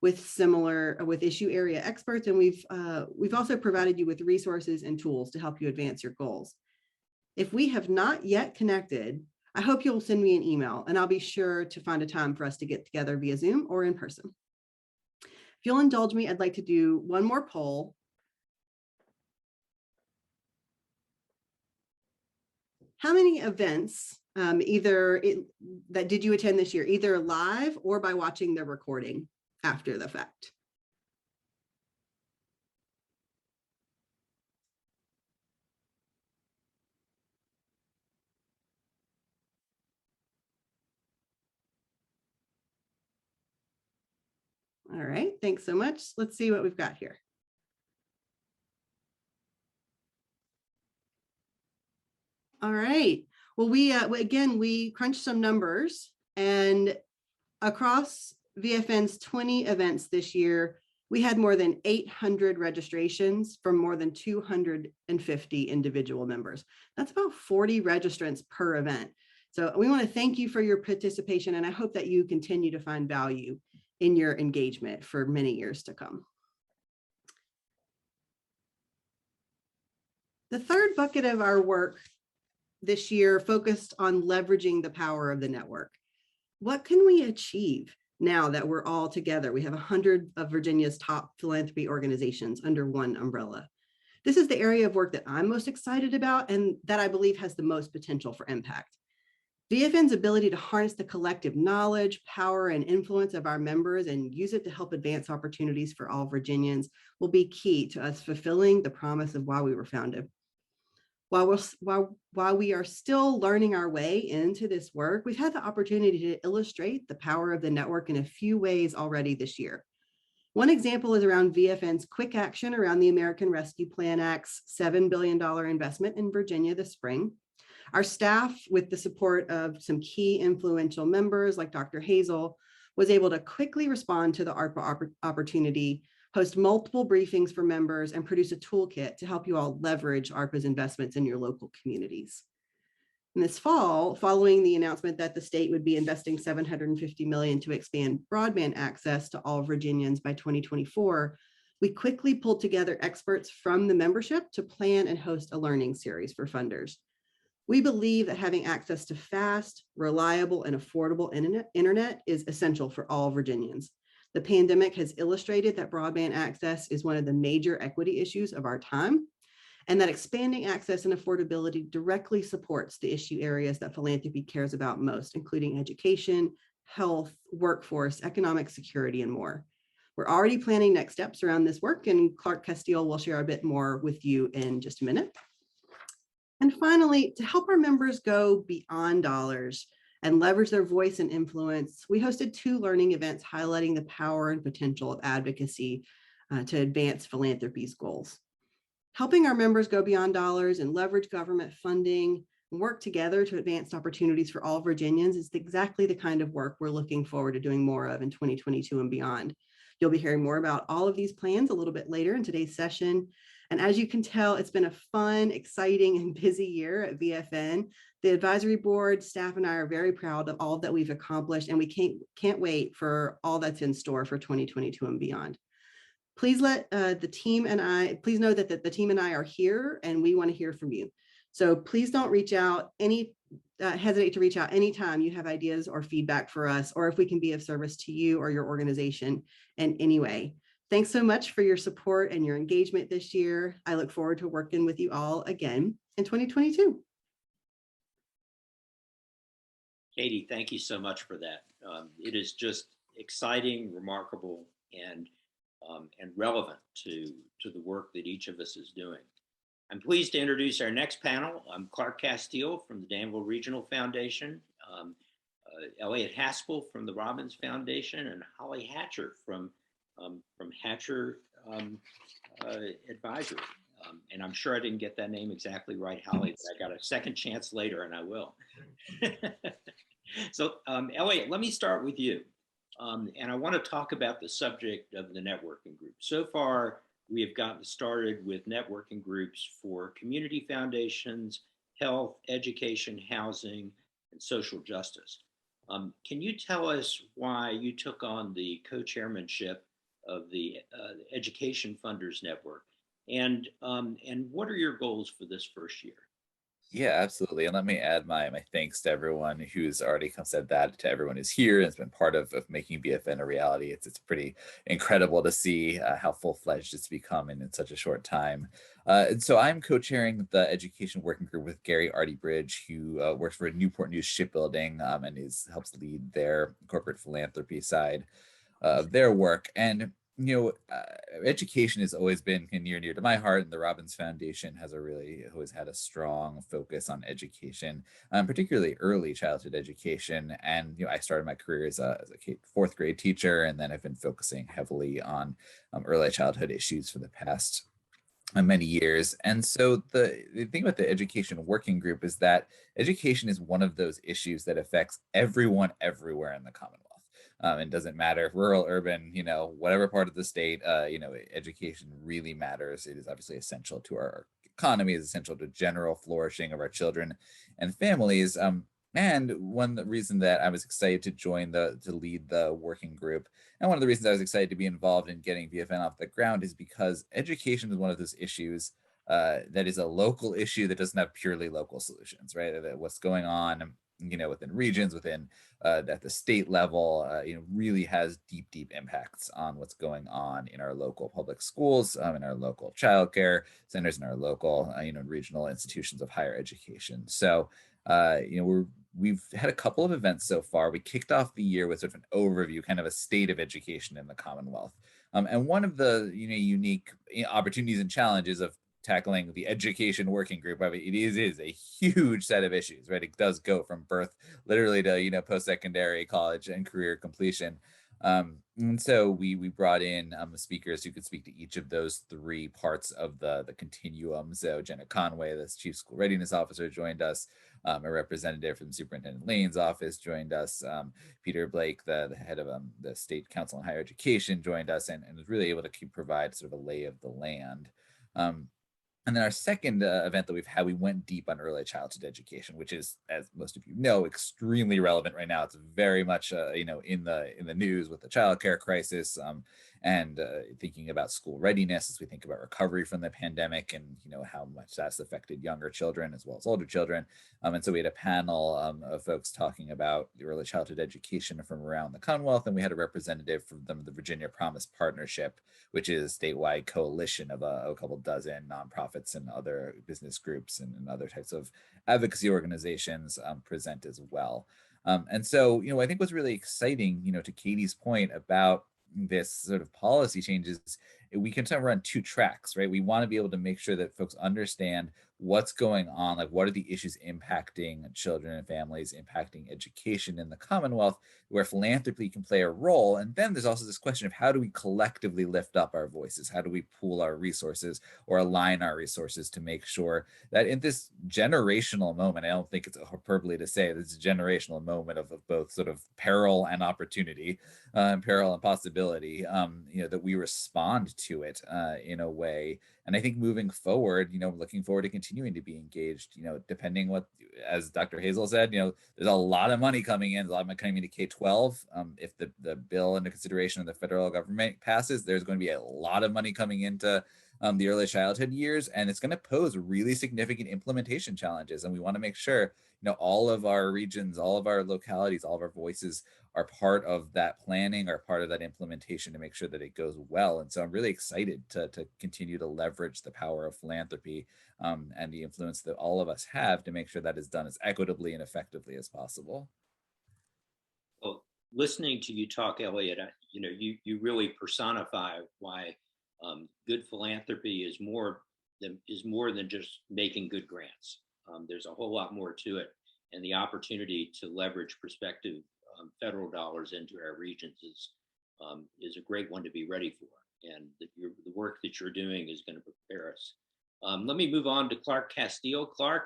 with issue area experts. And we've also provided you with resources and tools to help you advance your goals. If we have not yet connected, I hope you'll send me an email and I'll be sure to find a time for us to get together via Zoom or in person. If you'll indulge me, I'd like to do one more poll. How many events that did you attend this year, either live or by watching the recording after the fact? All right, thanks so much. Let's see what we've got here. All right. Well, we crunched some numbers, and across VFN's 20 events this year, we had more than 800 registrations from more than 250 individual members. That's about 40 registrants per event. So we want to thank you for your participation, and I hope that you continue to find value in your engagement for many years to come. The third bucket of our work this year focused on leveraging the power of the network. What can we achieve now that we're all together? We have 100 of Virginia's top philanthropy organizations under one umbrella. This is the area of work that I'm most excited about and that I believe has the most potential for impact. VFN's ability to harness the collective knowledge, power, and influence of our members and use it to help advance opportunities for all Virginians will be key to us fulfilling the promise of why we were founded. While we are still learning our way into this work, we've had the opportunity to illustrate the power of the network in a few ways already this year. One example is around VFN's quick action around the American Rescue Plan Act's $7 billion investment in Virginia this spring. Our staff, with the support of some key influential members like Dr. Hazel, was able to quickly respond to the ARPA opportunity, host multiple briefings for members, and produce a toolkit to help you all leverage ARPA's investments in your local communities. And this fall, following the announcement that the state would be investing $750 million to expand broadband access to all Virginians by 2024, we quickly pulled together experts from the membership to plan and host a learning series for funders. We believe that having access to fast, reliable, and affordable internet is essential for all Virginians. The pandemic has illustrated that broadband access is one of the major equity issues of our time, and that expanding access and affordability directly supports the issue areas that philanthropy cares about most, including education, health, workforce, economic security, and more. We're already planning next steps around this work, and Clark Castile will share a bit more with you in just a minute. And finally, to help our members go beyond dollars and leverage their voice and influence, we hosted 2 learning events highlighting the power and potential of advocacy to advance philanthropy's goals. Helping our members go beyond dollars and leverage government funding and work together to advance opportunities for all Virginians is exactly the kind of work we're looking forward to doing more of in 2022 and beyond. You'll be hearing more about all of these plans a little bit later in today's session. And as you can tell, it's been a fun, exciting, and busy year at VFN. The advisory board, staff, and I are very proud of all that we've accomplished, and we can't wait for all that's in store for 2022 and beyond. Please let the team and I, please know that the team and I are here, and we want to hear from you. So please don't hesitate to reach out anytime you have ideas or feedback for us, or if we can be of service to you or your organization in any way. Thanks so much for your support and your engagement this year. I look forward to working with you all again in 2022. Katie, thank you so much for that. It is just exciting, remarkable, and relevant to the work that each of us is doing. I'm pleased to introduce our next panel. I'm Clark Castile from the Danville Regional Foundation, Elliot Haspel from the Robbins Foundation, and Holly Hatcher from Hatcher Advisory. And I'm sure I didn't get that name exactly right, Holly, but I got a second chance later, and I will. So, Elliot, let me start with you. And I want to talk about the subject of the networking group. So far, we have gotten started with networking groups for community foundations, health, education, housing, and social justice. Can you tell us why you took on the co-chairmanship of the Education Funders Network, and what are your goals for this first year? Yeah, absolutely. And let me add my thanks to everyone who's already said that, to everyone who's here and has been part of making BFN a reality. It's pretty incredible to see how full-fledged it's become in such a short time. And so I'm co-chairing the education working group with Gary Artie-Bridge, who works for Newport News Shipbuilding and helps lead their corporate philanthropy side of their work. And education has always been near and dear to my heart, and the Robbins Foundation has always had a strong focus on education, particularly early childhood education. And I started my career as a fourth grade teacher, and then I've been focusing heavily on early childhood issues for the past many years. And so the thing about the education working group is that education is one of those issues that affects everyone everywhere in the Commonwealth. It doesn't matter rural, urban, whatever part of the state, education really matters. It is obviously essential to our economy, is essential to general flourishing of our children and families. And one reason that I was excited to lead the working group, and one of the reasons I was excited to be involved in getting BFN off the ground, is because education is one of those issues that is a local issue that doesn't have purely local solutions, right? What's going on, within regions, within at the state level, really has deep impacts on what's going on in our local public schools, in our local childcare centers, in our local, regional institutions of higher education. So, we've had a couple of events so far. We kicked off the year with sort of an overview, kind of a state of education in the Commonwealth. And one of the unique opportunities and challenges of tackling the education working group, I mean, it is a huge set of issues, right? It does go from birth literally to post-secondary, college, and career completion. And so we brought in speakers who could speak to each of those three parts of the continuum. So Jenna Conway, the Chief School Readiness Officer, joined us. A representative from Superintendent Lane's office joined us. Peter Blake, the head of the State Council on Higher Education, joined us and was really able to provide sort of a lay of the land. And then our second event that we've had, we went deep on early childhood education, which is, as most of you know, extremely relevant right now. It's very much, in the news with the childcare crisis, and thinking about school readiness as we think about recovery from the pandemic, and how much that's affected younger children as well as older children. And so we had a panel of folks talking about the early childhood education from around the Commonwealth, and we had a representative from the Virginia Promise Partnership, which is a statewide coalition of a couple dozen nonprofits and other business groups and other types of advocacy organizations present as well. And so, I think what's really exciting, to Katie's point about this sort of policy changes, we can kind of run two tracks, right? We want to be able to make sure that folks understand what's going on, like what are the issues impacting children and families, impacting education in the Commonwealth, where philanthropy can play a role. And then there's also this question of how do we collectively lift up our voices? How do we pool our resources or align our resources to make sure that in this generational moment, I don't think it's a hyperbole to say this is a generational moment of both sort of peril and opportunity, peril and possibility, that we respond to it in a way. And I think moving forward, looking forward to continuing to be engaged, depending what, as Dr. Hazel said, there's a lot of money coming in, a lot of money coming into K-12. If the bill under consideration of the federal government passes, there's going to be a lot of money coming into the early childhood years, and it's going to pose really significant implementation challenges. And we want to make sure, all of our regions, all of our localities, all of our voices are part of that planning, are part of that implementation to make sure that it goes well. And so I'm really excited to continue to leverage the power of philanthropy and the influence that all of us have to make sure that is done as equitably and effectively as possible. Well, listening to you talk, Elliot, you really personify why good philanthropy is more than just making good grants. There's a whole lot more to it, and the opportunity to leverage prospective federal dollars into our regions is a great one to be ready for. And the work that you're doing is going to prepare us. Let me move on to Clark Castile. Clark,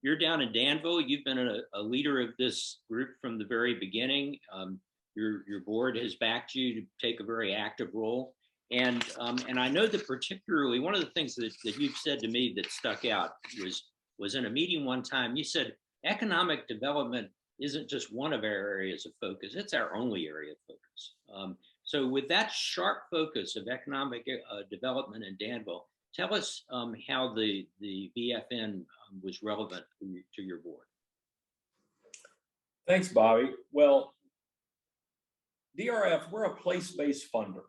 you're down in Danville. You've been a leader of this group from the very beginning. Your board has backed you to take a very active role. And I know that particularly one of the things that you've said to me that stuck out was in a meeting one time. You said economic development isn't just one of our areas of focus, it's our only area of focus. So with that sharp focus of economic development in Danville, tell us how the BFN was relevant to your board. Thanks, Bobby. Well, DRF, we're a place-based funder,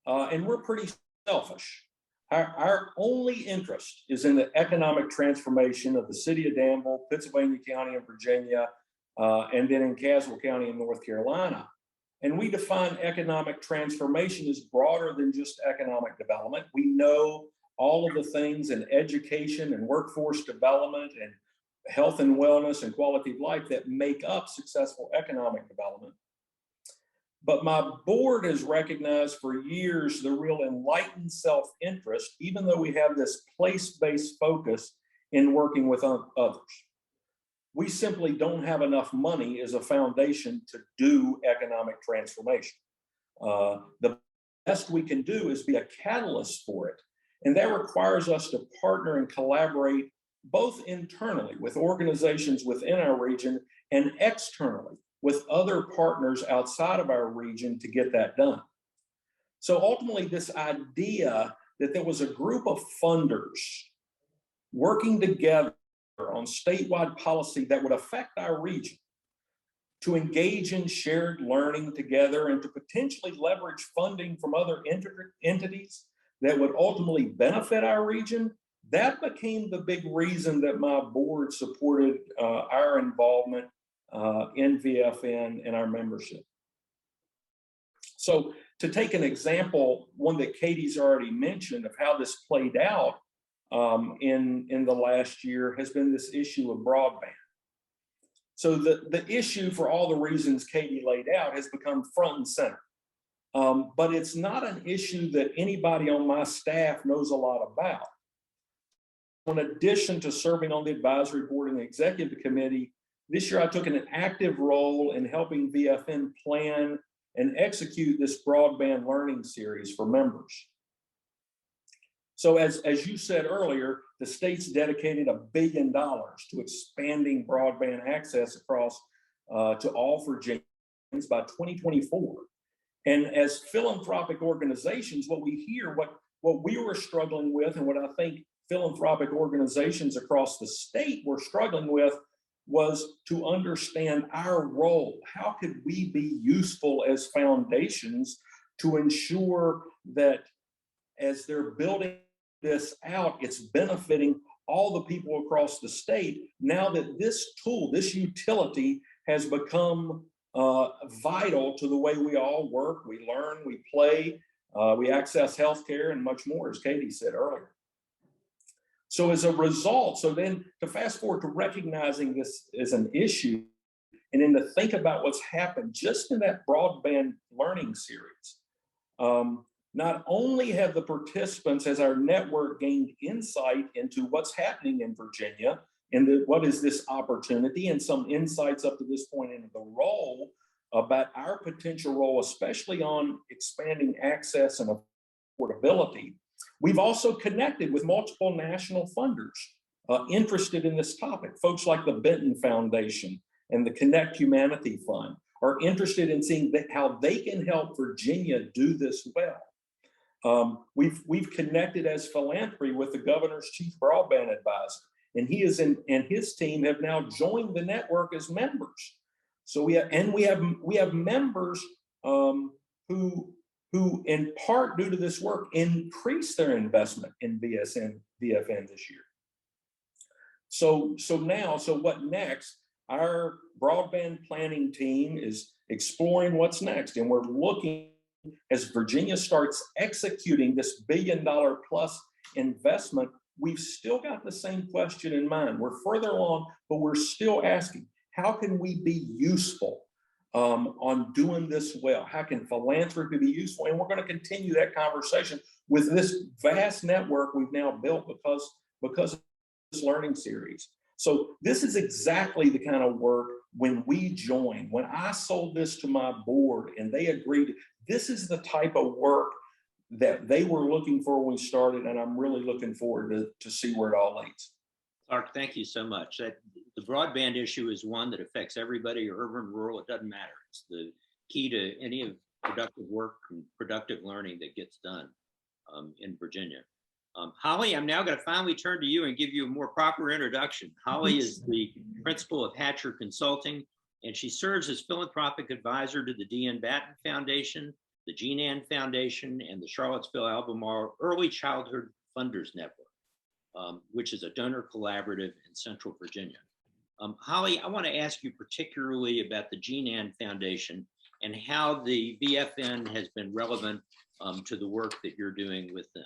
and we're pretty selfish. Our only interest is in the economic transformation of the city of Danville, Pittsylvania County, and Virginia, and then in Caswell County in North Carolina. And we define economic transformation as broader than just economic development. We know all of the things in education and workforce development and health and wellness and quality of life that make up successful economic development. But my board has recognized for years the real enlightened self-interest, even though we have this place-based focus in working with others. We simply don't have enough money as a foundation to do economic transformation. The best we can do is be a catalyst for it. And that requires us to partner and collaborate both internally with organizations within our region and externally with other partners outside of our region to get that done. So ultimately, this idea that there was a group of funders working together on statewide policy that would affect our region to engage in shared learning together and to potentially leverage funding from other entities that would ultimately benefit our region, that became the big reason that my board supported our involvement in VFN and our membership. So to take an example, one that Katie's already mentioned of how this played out in the last year has been this issue of broadband. So the issue, for all the reasons Katie laid out, has become front and center. But it's not an issue that anybody on my staff knows a lot about. In addition to serving on the advisory board and the executive committee, this year I took an active role in helping VFN plan and execute this broadband learning series for members. So as you said earlier, the state's dedicated $1 billion to expanding broadband access across to all Virginians by 2024. And as philanthropic organizations, what we hear, what we were struggling with, and what I think philanthropic organizations across the state were struggling with, was to understand our role. How could we be useful as foundations to ensure that as they're building this out, it's benefiting all the people across the state now that this tool, this utility has become vital to the way we all work, we learn, we play, we access healthcare and much more, as Katie said earlier. So as a result, so then to fast forward to recognizing this as an issue and then to think about what's happened just in that broadband learning series. Not only have the participants as our network gained insight into what's happening in Virginia and what is this opportunity and some insights up to this point into the role about our potential role, especially on expanding access and affordability. We've also connected with multiple national funders interested in this topic. Folks like the Benton Foundation and the Connect Humanity Fund are interested in seeing how they can help Virginia do this well. We've connected as philanthropy with the governor's chief broadband advisor, and and his team have now joined the network as members. So we have members who in part due to this work increase their investment in VFN this year. So what next? Our broadband planning team is exploring what's next, and we're looking as Virginia starts executing this $1 billion plus investment. We've still got the same question in mind. We're further along, but we're still asking, how can we be useful on doing this well? How can philanthropy be useful? And we're going to continue that conversation with this vast network we've now built because of this learning series. So this is exactly the kind of work when we joined, when I sold this to my board and they agreed, this is the type of work that they were looking for when we started, and I'm really looking forward to see where it all leads. Clark, thank you so much. The broadband issue is one that affects everybody, urban, rural, it doesn't matter. It's the key to any of productive work and productive learning that gets done in Virginia. Holly, I'm now going to finally turn to you and give you a more proper introduction. Holly is the principal of Hatcher Consulting, and she serves as philanthropic advisor to the D.N. Batten Foundation, the Jean Ann Foundation, and the Charlottesville-Albemarle Early Childhood Funders Network, which is a donor collaborative in Central Virginia. Holly, I want to ask you particularly about the Jean Ann Foundation and how the VFN has been relevant to the work that you're doing with them.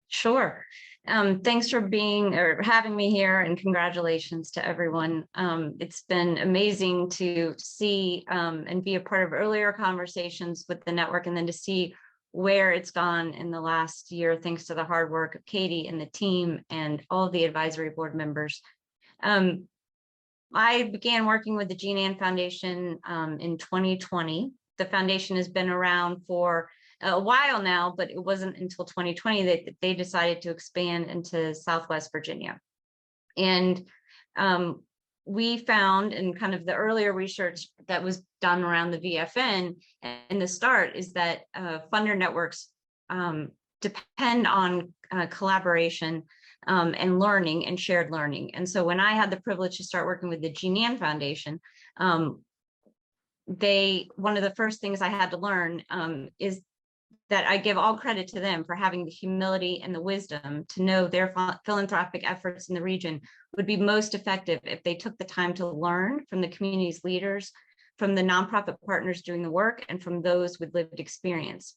Sure. Thanks for being or having me here, and congratulations to everyone. It's been amazing to see and be a part of earlier conversations with the network, and then to see where it's gone in the last year, thanks to the hard work of Katie and the team and all of the advisory board members. I began working with the Jean Ann Foundation in 2020. The foundation has been around for a while now, but it wasn't until 2020 that they decided to expand into Southwest Virginia. And we found in kind of the earlier research that was done around the VFN and the start is that funder networks depend on collaboration and learning and shared learning. And so when I had the privilege to start working with the Jean Ann Foundation, one of the first things I had to learn is that I give all credit to them for having the humility and the wisdom to know their philanthropic efforts in the region would be most effective if they took the time to learn from the community's leaders, from the nonprofit partners doing the work, and from those with lived experience.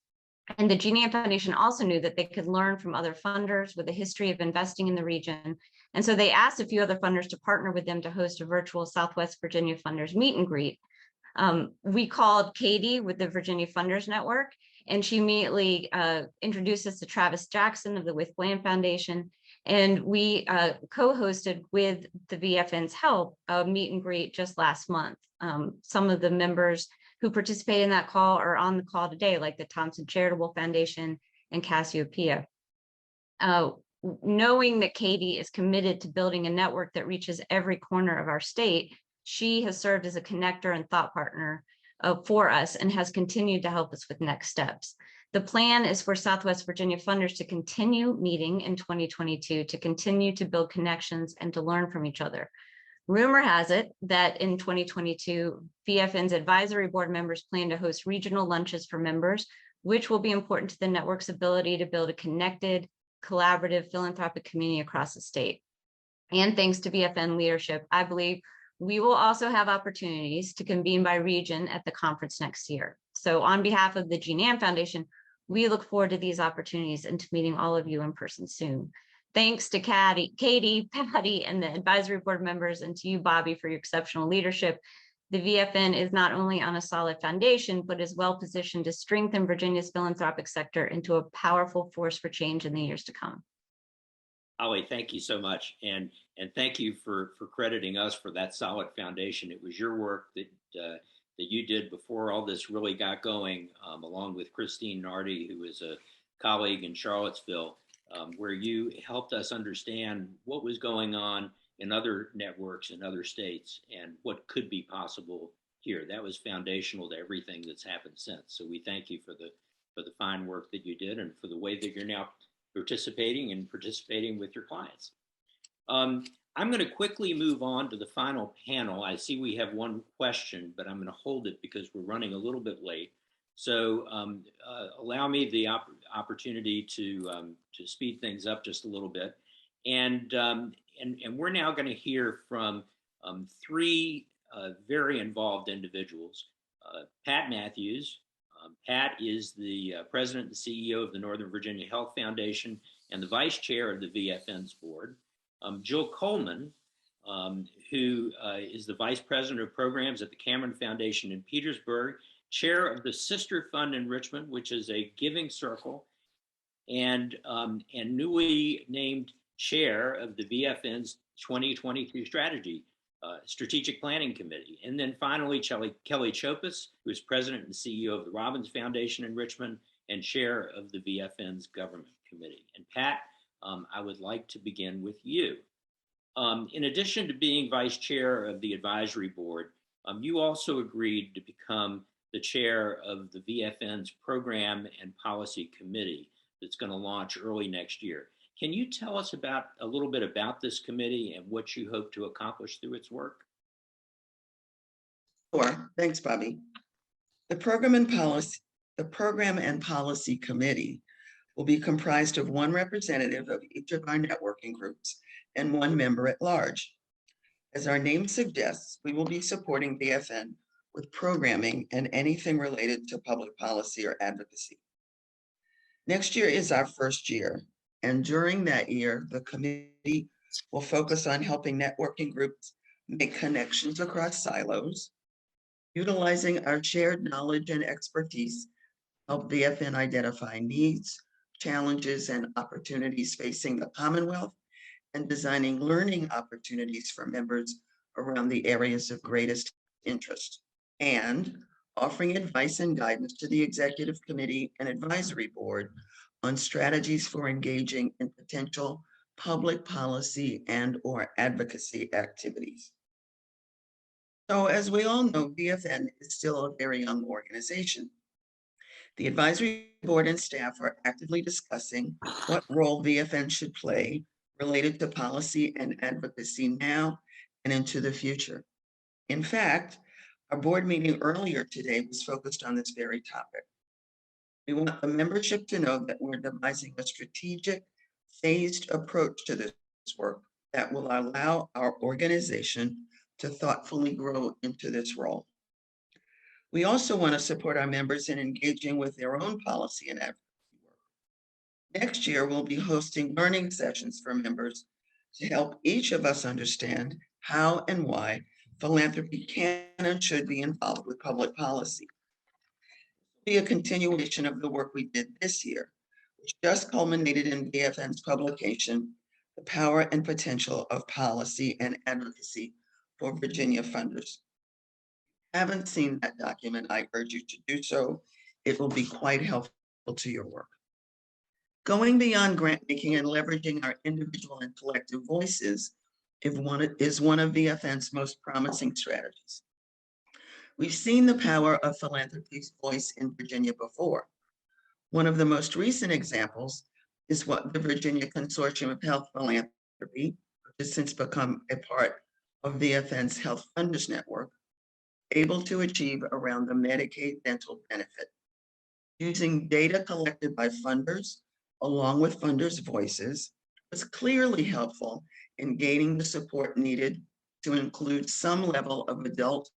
And the Jean Ann Foundation also knew that they could learn from other funders with a history of investing in the region. And so they asked a few other funders to partner with them to host a virtual Southwest Virginia Funders meet and greet. We called Katie with the Virginia Funders Network, and she immediately introduced us to Travis Jackson of the With Bland Foundation. And we co-hosted with the VFN's help a meet and greet just last month. Some of the members who participated in that call are on the call today, like the Thompson Charitable Foundation and Cassiopeia. Knowing that Katie is committed to building a network that reaches every corner of our state, she has served as a connector and thought partner for us and has continued to help us with next steps. The plan is for Southwest Virginia funders to continue meeting in 2022, to continue to build connections and to learn from each other. Rumor has it that in 2022, VFN's advisory board members plan to host regional lunches for members, which will be important to the network's ability to build a connected, collaborative philanthropic community across the state. And thanks to VFN leadership, I believe we will also have opportunities to convene by region at the conference next year. So on behalf of the Jean Ann Foundation, we look forward to these opportunities and to meeting all of you in person soon. Thanks to Katie, Patty, and the advisory board members, and to you, Bobby, for your exceptional leadership. The VFN is not only on a solid foundation, but is well positioned to strengthen Virginia's philanthropic sector into a powerful force for change in the years to come. Holly, thank you so much. And thank you for crediting us for that solid foundation. It was your work that you did before all this really got going, along with Christine Nardi, who is a colleague in Charlottesville, where you helped us understand what was going on in other networks in other states and what could be possible here. That was foundational to everything that's happened since. So we thank you for the fine work that you did and for the way that you're now participating with your clients. I'm going to quickly move on to the final panel. I see we have one question, but I'm going to hold it because we're running a little bit late. So allow me the opportunity to speed things up just a little bit. And we're now going to hear from three very involved individuals. Pat Matthews. Pat is the president and CEO of the Northern Virginia Health Foundation and the vice chair of the VFN's board. Jill Coleman, who is the vice president of programs at the Cameron Foundation in Petersburg, chair of the Sister Fund in Richmond, which is a giving circle, and newly named chair of the VFN's 2022 Strategic Planning Committee. And then finally, Kelly Chopis, who is president and CEO of the Robbins Foundation in Richmond and chair of the VFN's Government Committee. And Pat, I would like to begin with you. In addition to being vice chair of the advisory board, you also agreed to become the chair of the VFN's Program and Policy Committee that's going to launch early next year. Can you tell us a little bit about this committee and what you hope to accomplish through its work? Sure. Thanks, Bobby. The Program and Policy Committee will be comprised of one representative of each of our networking groups and one member at large. As our name suggests, we will be supporting VFN with programming and anything related to public policy or advocacy. Next year is our first year, and during that year, the committee will focus on helping networking groups make connections across silos, utilizing our shared knowledge and expertise, help VFN identify needs, challenges, and opportunities facing the Commonwealth, and designing learning opportunities for members around the areas of greatest interest, and offering advice and guidance to the executive committee and advisory board on strategies for engaging in potential public policy and/or advocacy activities. So as we all know, VFN is still a very young organization. The advisory board and staff are actively discussing what role VFN should play related to policy and advocacy now and into the future. In fact, our board meeting earlier today was focused on this very topic. We want the membership to know that we're devising a strategic, phased approach to this work that will allow our organization to thoughtfully grow into this role. We also want to support our members in engaging with their own policy and advocacy work. Next year, we'll be hosting learning sessions for members to help each of us understand how and why philanthropy can and should be involved with public policy. It will be a continuation of the work we did this year, which just culminated in VFN's publication, The Power and Potential of Policy and Advocacy for Virginia Funders. Haven't seen that document, I urge you to do so. It will be quite helpful to your work. Going beyond grant making and leveraging our individual and collective voices is one of VFN's most promising strategies. We've seen the power of philanthropy's voice in Virginia before. One of the most recent examples is what the Virginia Consortium of Health Philanthropy, which has since become a part of VFN's Health Funders Network, able to achieve around the Medicaid dental benefit. Using data collected by funders, along with funders' voices, was clearly helpful in gaining the support needed to include some level of adult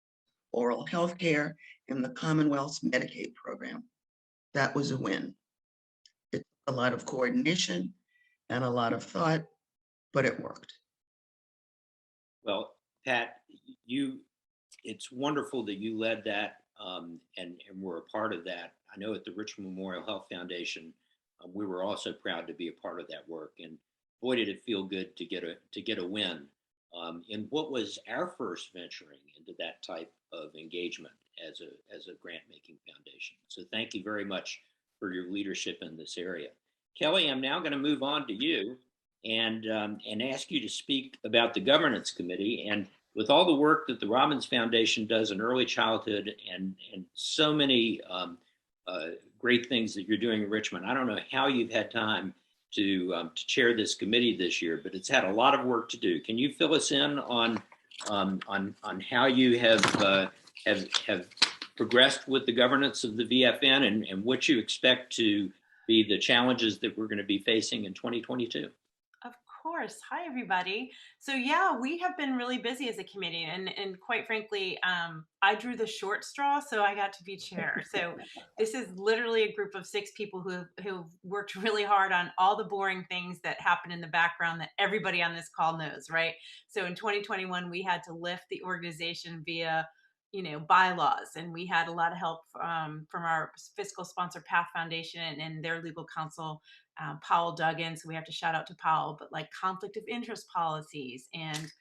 oral health care in the Commonwealth's Medicaid program. That was a win. It took a lot of coordination and a lot of thought, but it worked. Well, Pat, it's wonderful that you led that and were a part of that. I know at the Richmond Memorial Health Foundation, we were also proud to be a part of that work. And boy, did it feel good to get a win in what was our first venturing into that type of engagement as a grant making foundation. So thank you very much for your leadership in this area. Kelly, I'm now going to move on to you and ask you to speak about the governance committee. And with all the work that the Robbins Foundation does in early childhood and so many great things that you're doing in Richmond, I don't know how you've had time to chair this committee this year, but it's had a lot of work to do. Can you fill us in on how you have progressed with the governance of the VFN and what you expect to be the challenges that we're going to be facing in 2022? Of course. Hi, everybody. So yeah, we have been really busy as a committee, and quite frankly, I drew the short straw, so I got to be chair. So this is literally a group of 6 people who worked really hard on all the boring things that happen in the background that everybody on this call knows, right? So in 2021, we had to lift the organization via bylaws, and we had a lot of help from our fiscal sponsor Path Foundation and their legal counsel, Powell Duggan. So we have to shout out to Powell, but like conflict of interest policies and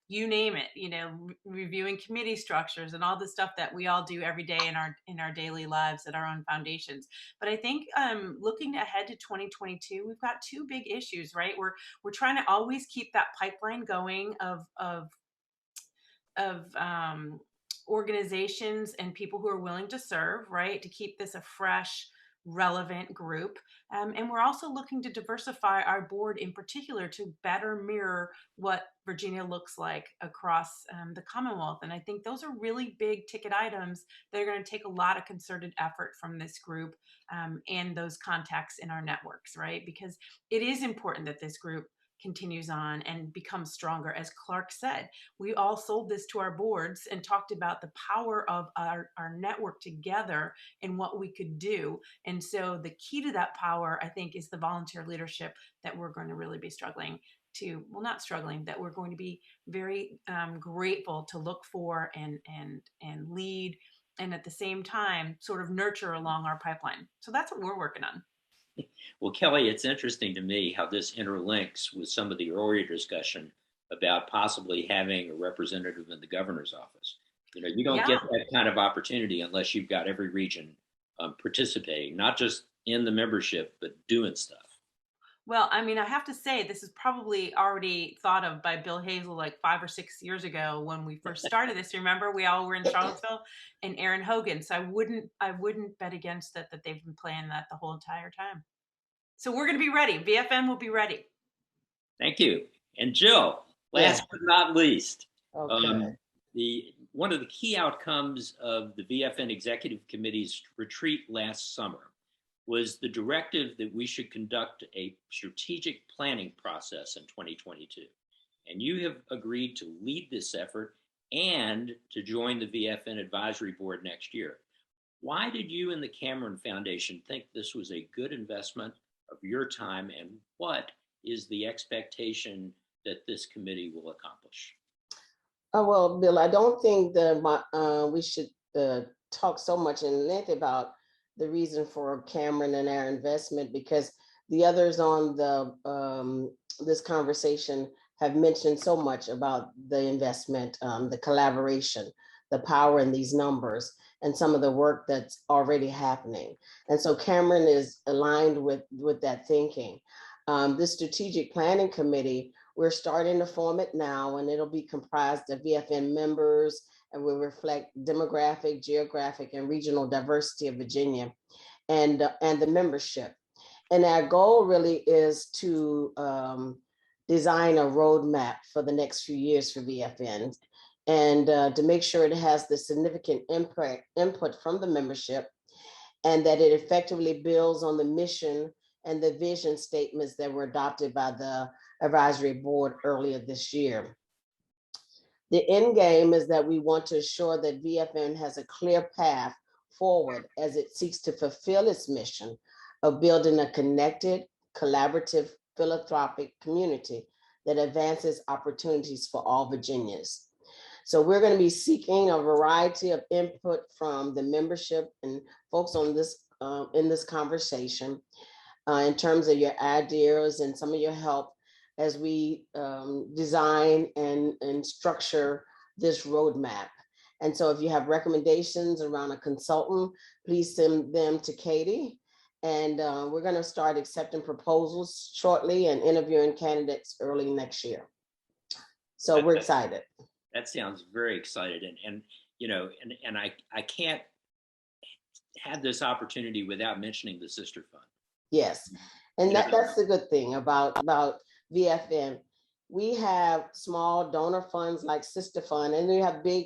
you name it, reviewing committee structures and all the stuff that we all do every day in our daily lives at our own foundations. But I think looking ahead to 2022, we've got 2 big issues, right? We're trying to always keep that pipeline going of organizations and people who are willing to serve, right? To keep this a fresh, relevant group. And we're also looking to diversify our board in particular to better mirror what Virginia looks like across the Commonwealth. And I think those are really big ticket items that are going to take a lot of concerted effort from this group and those contacts in our networks, right? Because it is important that this group continues on and becomes stronger. As Clark said, we all sold this to our boards and talked about the power of our network together and what we could do. And so the key to that power, I think, is the volunteer leadership that we're going to really be struggling to, well, not struggling, that we're going to be very grateful to look for and lead, and at the same time sort of nurture along our pipeline. So that's what we're working on. Well, Kelly, it's interesting to me how this interlinks with some of the earlier discussion about possibly having a representative in the governor's office. You know, you don't get that kind of opportunity unless you've got every region participating, not just in the membership, but doing stuff. Well, I mean, I have to say, this is probably already thought of by Bill Hazel like 5 or 6 years ago when we first started this. Remember, we all were in Charlottesville, and Aaron Hogan. So I wouldn't bet against that they've been planning that the whole entire time. So we're going to be ready. VFN will be ready. Thank you. And Jill, last but not least, Okay. one of the key outcomes of the VFN Executive Committee's retreat last summer was the directive that we should conduct a strategic planning process in 2022. And you have agreed to lead this effort and to join the VFN Advisory Board next year. Why did you and the Cameron Foundation think this was a good investment of your time, and what is the expectation that this committee will accomplish? Well, Bill, I don't think we should talk so much in length about the reason for Cameron and our investment, because the others on the this conversation have mentioned so much about the investment, the collaboration, the power in these numbers, and some of the work that's already happening. And so Cameron is aligned with that thinking. This strategic planning committee, we're starting to form it now, and it'll be comprised of VFN members, and will reflect demographic, geographic, and regional diversity of Virginia and the membership. And our goal really is to design a roadmap for the next few years for VFN, and to make sure it has the significant input from the membership, and that it effectively builds on the mission and the vision statements that were adopted by the advisory board earlier this year. The end game is that we want to ensure that VFN has a clear path forward as it seeks to fulfill its mission of building a connected, collaborative, philanthropic community that advances opportunities for all Virginians. So we're going to be seeking a variety of input from the membership and folks on this in this conversation in terms of your ideas and some of your help as we design and structure this roadmap. And so if you have recommendations around a consultant, please send them to Katie. And we're going to start accepting proposals shortly and interviewing candidates early next year. So we're excited. That sounds very excited. And you know, and I can't have this opportunity without mentioning the Sister Fund. Yes. And that's the good thing about VFN. We have small donor funds like Sister Fund, and we have big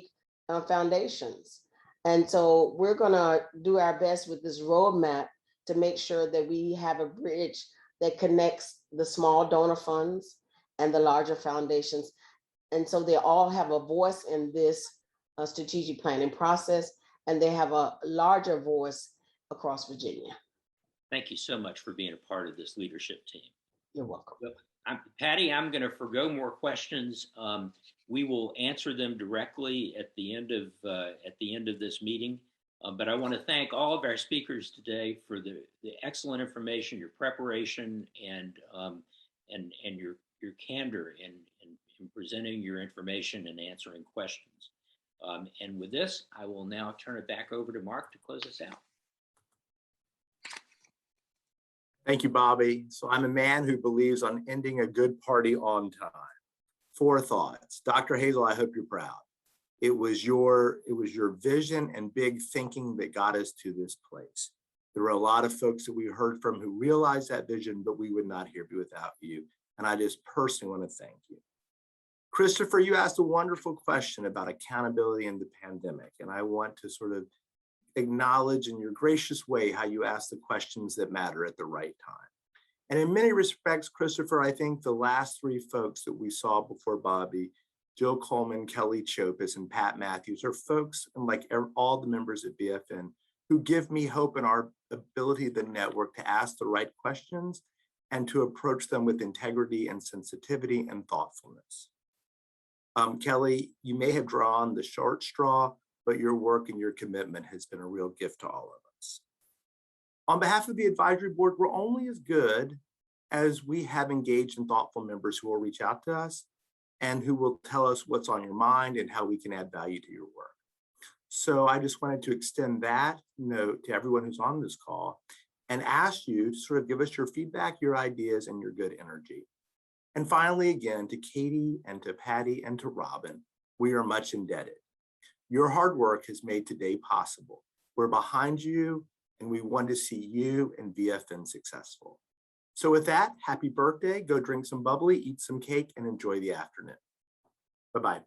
foundations. And so we're going to do our best with this roadmap to make sure that we have a bridge that connects the small donor funds and the larger foundations. And so they all have a voice in this strategic planning process, and they have a larger voice across Virginia. Thank you so much for being a part of this leadership team. You're welcome. Patty, I'm going to forgo more questions. We will answer them directly at the end of this meeting. But I want to thank all of our speakers today for the excellent information, your preparation, and your candor in presenting your information and answering questions. And with this, I will now turn it back over to Mark to close us out. Thank you, Bobby. So I'm a man who believes on ending a good party on time. 4 thoughts. Dr. Hazel, I hope you're proud. It was your vision and big thinking that got us to this place. There were a lot of folks that we heard from who realized that vision, but we would not here be without you. And I just personally want to thank you. Christopher, you asked a wonderful question about accountability in the pandemic. And I want to sort of acknowledge in your gracious way how you ask the questions that matter at the right time. And in many respects, Christopher, I think the last three folks that we saw before Bobby, Jill Coleman, Kelly Chopis, and Pat Matthews, are folks, and like all the members at BFN, who give me hope in our ability, the network, to ask the right questions and to approach them with integrity and sensitivity and thoughtfulness. Kelly, you may have drawn the short straw, but your work and your commitment has been a real gift to all of us. On behalf of the advisory board, we're only as good as we have engaged and thoughtful members who will reach out to us and who will tell us what's on your mind and how we can add value to your work. So I just wanted to extend that note to everyone who's on this call and ask you to sort of give us your feedback, your ideas, and your good energy. And finally, again, to Katie and to Patty and to Robin, we are much indebted. Your hard work has made today possible. We're behind you, and we want to see you and BFN successful. So with that, happy birthday, go drink some bubbly, eat some cake, and enjoy the afternoon. Bye-bye.